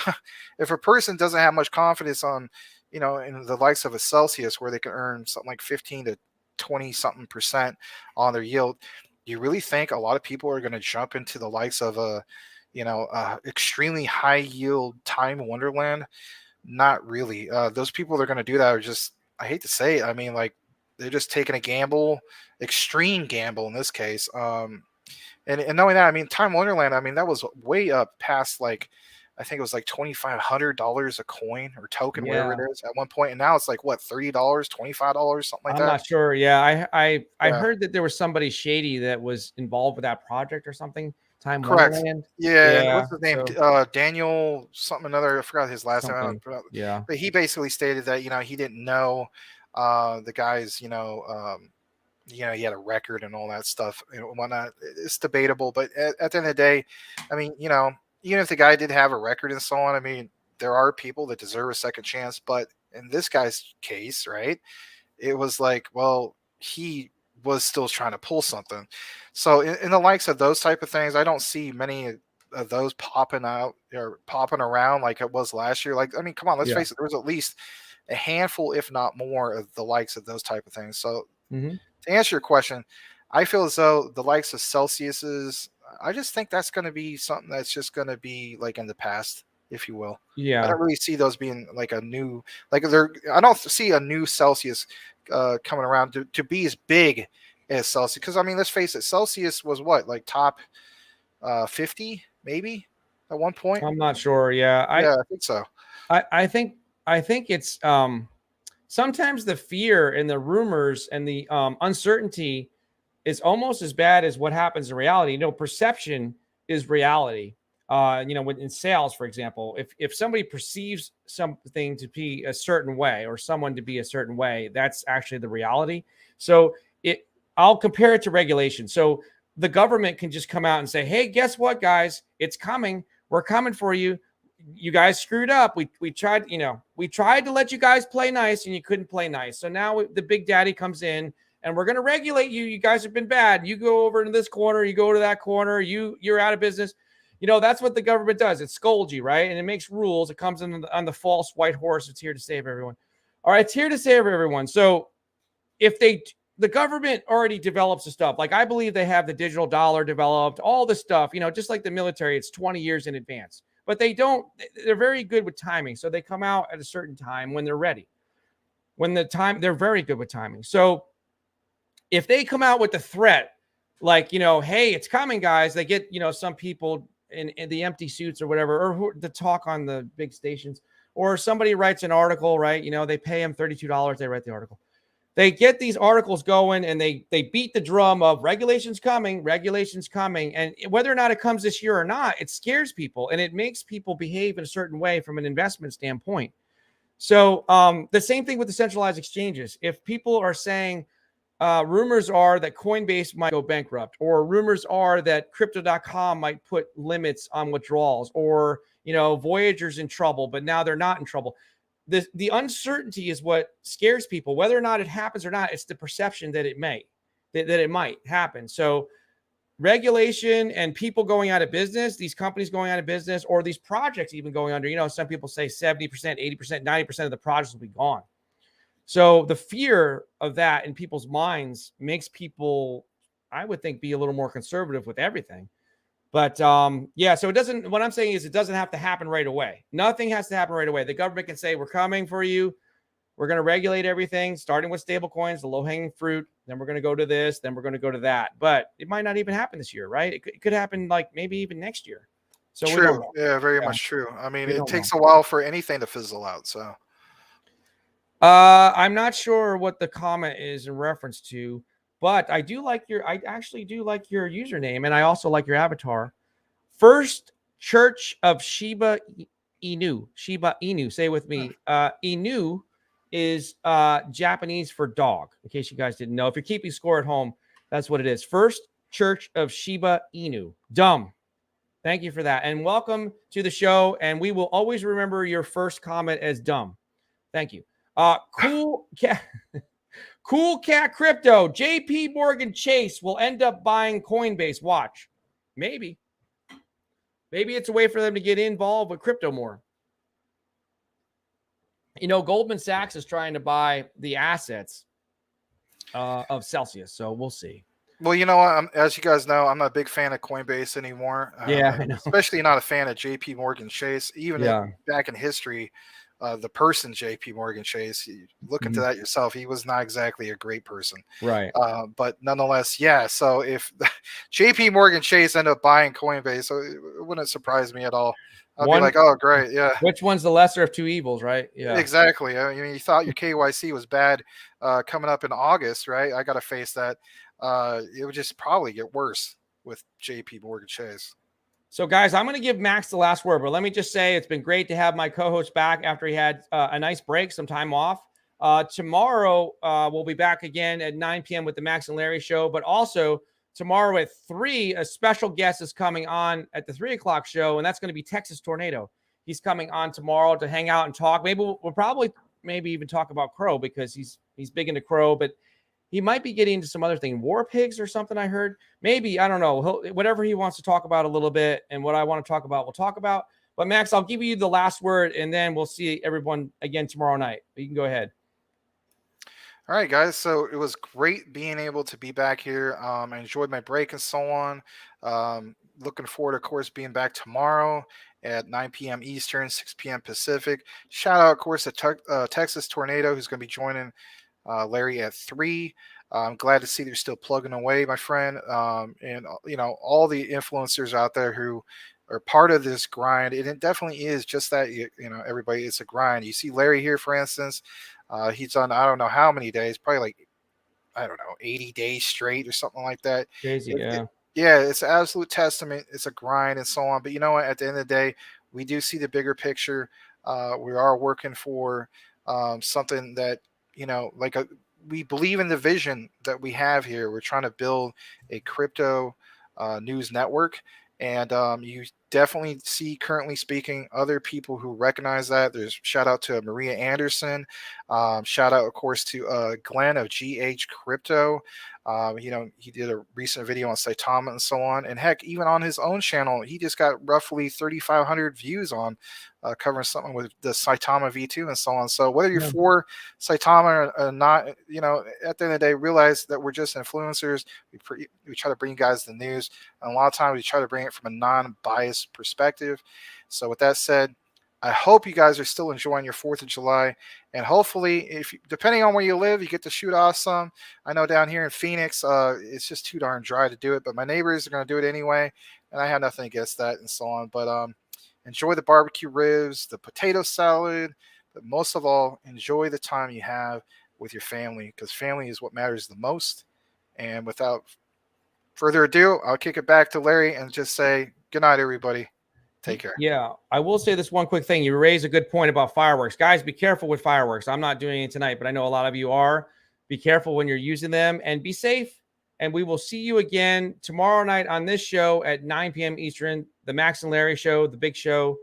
if a person doesn't have much confidence on, in the likes of a Celsius where they can earn something like 15 to 20 something percent on their yield, you really think a lot of people are going to jump into the likes of a, extremely high yield Time Wonderland? Not really. Those people that are going to do that are just, I hate to say it, I mean, like they're just taking a gamble, extreme gamble in this case. And knowing that, I mean, Time Wonderland, I mean, that was way up past like, I think it was like $2,500 a coin or token, whatever it Yeah. is, at one point, and now it's like what, $30, $25, something like I'm that. not sure. Yeah. I Yeah, heard that there was somebody shady that was involved with that project or something. Time correct. Wonderland. Yeah, and Yeah. what's his name? So Daniel something another. I forgot his last name. I something. don't pronounce- Yeah. But he basically stated that he didn't know the guy's he had a record and all that stuff and whatnot. It's debatable, but at the end of the day, I mean, even if the guy did have a record and so on, I mean, there are people that deserve a second chance. But in this guy's case, right, it was like, well, he was still trying to pull something. So in the likes of those type of things, I don't see many of those popping out or popping around like it was last year. Like, I mean, come on, let's Yeah. face it, there was at least a handful, if not more, of the likes of those type of things. So Hmm. to answer your question, I feel as though the likes of Celsius's, I just think that's going to be something that's just going to be like in the past, if you will. I Yeah. don't really see those being like a new, like there. I don't see a new Celsius coming around to be as big as Celsius. Because I mean, let's face it, Celsius was what, like top 50 maybe at one point. I'm not sure. Yeah. Yeah, I think so. I think it's sometimes the fear and the rumors and the uncertainty is almost as bad as what happens in reality. Perception is reality. In sales, for example, if somebody perceives something to be a certain way or someone to be a certain way, that's actually the reality. So I'll compare it to regulation. So the government can just come out and say, "Hey, guess what, guys? It's coming. We're coming for you. You guys screwed up. We tried, we tried to let you guys play nice and you couldn't play nice. So now the big daddy comes in and we're going to regulate you. You guys have been bad. You go over to this corner, you go to that corner, you're out of business." That's what the government does. It scolds you, right? And it makes rules. It comes in on the false white horse. It's here to save everyone. All right, it's here to save everyone. So if the government already develops the stuff, like I believe they have the digital dollar developed, all the stuff, just like the military, it's 20 years in advance. But they're very good with timing. So they come out at a certain time when they're ready. They're very good with timing. So if they come out with the threat, like, hey, it's coming, guys, they get, some people in the empty suits or whatever, or the talk on the big stations, or somebody writes an article, right? They pay them $32. They write the article. They get these articles going and they beat the drum of regulations coming. And whether or not it comes this year or not, it scares people and it makes people behave in a certain way from an investment standpoint. So the same thing with the centralized exchanges. If people are saying rumors are that Coinbase might go bankrupt, or rumors are that crypto.com might put limits on withdrawals, or, Voyager's in trouble, but now they're not in trouble. The uncertainty is what scares people. Whether or not it happens or not, it's the perception that it might happen. So regulation and people going out of business, these companies going out of business, or these projects even going under, some people say 70%, 80%, 90% of the projects will be gone. So the fear of that in people's minds makes people, I would think, be a little more conservative with everything. But yeah, so what I'm saying is it doesn't have to happen right away. Nothing has to happen right away. The government can say, we're coming for you. We're going to regulate everything, starting with stable coins, the low-hanging fruit. Then we're going to go to this. Then we're going to go to that. But it might not even happen this year, right? It could happen like maybe even next year. So we don't True. know. Yeah, very Yeah, much true. I mean, we it don't know. takes a while for anything to fizzle out. So I'm not sure what the comment is in reference to, but I actually do like your username, and I also like your avatar. First Church of Shiba Inu. Shiba Inu. Say it with me. Inu is Japanese for dog, in case you guys didn't know. If you're keeping score at home, That's what it is. First Church of Shiba Inu. Dumb. Thank you for that. And welcome to the show. And we will always remember your first comment as dumb. Thank you. Cool cat. Cool Cat Crypto. JP Morgan Chase will end up buying Coinbase. Watch. Maybe. Maybe it's a way for them to get involved with crypto more. You know, Goldman Sachs is trying to buy the assets of Celsius. So we'll see. Well, you know what? As you guys know, I'm not a big fan of Coinbase anymore. Yeah, I know. Especially not a fan of JP Morgan Chase. Even back in history, the person JP Morgan Chase, you look into that yourself, he was not exactly a great person. Right. But nonetheless, yeah. So if JP Morgan Chase ended up buying Coinbase, so it wouldn't surprise me at all. I'd be like, oh, great. Yeah. Which one's the lesser of two evils, right? Yeah. Exactly. I mean, you thought your KYC was bad coming up in August, right? I got to face that. It would just probably get worse with JP Morgan Chase. So, guys, I'm going to give Max the last word, but let me just say it's been great to have my co-host back after he had a nice break, some time off. Tomorrow, we'll be back again at 9 p.m. with the Max and Larry show, but also tomorrow at 3, a special guest is coming on at the 3 o'clock show, and that's going to be Texas Tornado. He's coming on tomorrow to hang out and talk. Maybe we'll probably even talk about Crow because he's big into Crow, but he might be getting into some other thing, war pigs or something I heard. Maybe, I don't know. Whatever he wants to talk about a little bit, and what I want to talk about, we'll talk about. But Max, I'll give you the last word, and then we'll see everyone again tomorrow night. You can go ahead. All right, guys. So it was great being able to be back here. I enjoyed my break and so on. Looking forward, of course, being back tomorrow at 9 p.m. Eastern, 6 p.m. Pacific. Shout out, of course, to Texas Tornado, who's going to be joining Larry at 3. I'm glad to see they're still plugging away, my friend. And, you know, all the influencers out there who are part of this grind. And it definitely is just that, you know, everybody, it's a grind. You see Larry here, for instance. He's done, I don't know how many days, probably like, I don't know, 80 days straight or something like that. Crazy, yeah. Yeah, it's an absolute testament. It's a grind and so on. But you know what? At the end of the day, we do see the bigger picture. We are working for something that, you know, like we believe in the vision that we have here. We're trying to build a crypto news network. And you definitely see, currently speaking, other people who recognize that. There's shout out to Maria Anderson. Shout out, of course, to Glenn of GH Crypto. You know, he did a recent video on Saitama and so on. And heck, even on his own channel, he just got roughly 3,500 views on covering something with the Saitama V2 and so on. So whether you're for Saitama or not, you know, at the end of the day, realize that we're just influencers. We try to bring you guys the news. And a lot of times we try to bring it from a non-biased perspective. So with that said, I hope you guys are still enjoying your 4th of July. And hopefully, depending on where you live, you get to shoot off some. I know down here in Phoenix, it's just too darn dry to do it. But my neighbors are going to do it anyway. And I have nothing against that and so on. But enjoy the barbecue ribs, the potato salad. But most of all, enjoy the time you have with your family. Because family is what matters the most. And without further ado, I'll kick it back to Larry and just say good night, everybody. Take care. Yeah, I will say this one quick thing. You raised a good point about fireworks. Guys, be careful with fireworks. I'm not doing it tonight, but I know a lot of you are. Be careful when you're using them and be safe. And we will see you again tomorrow night on this show at 9 p.m. Eastern, the Max and Larry show, the big show,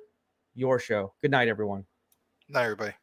your show. Good night, everyone. Night, everybody.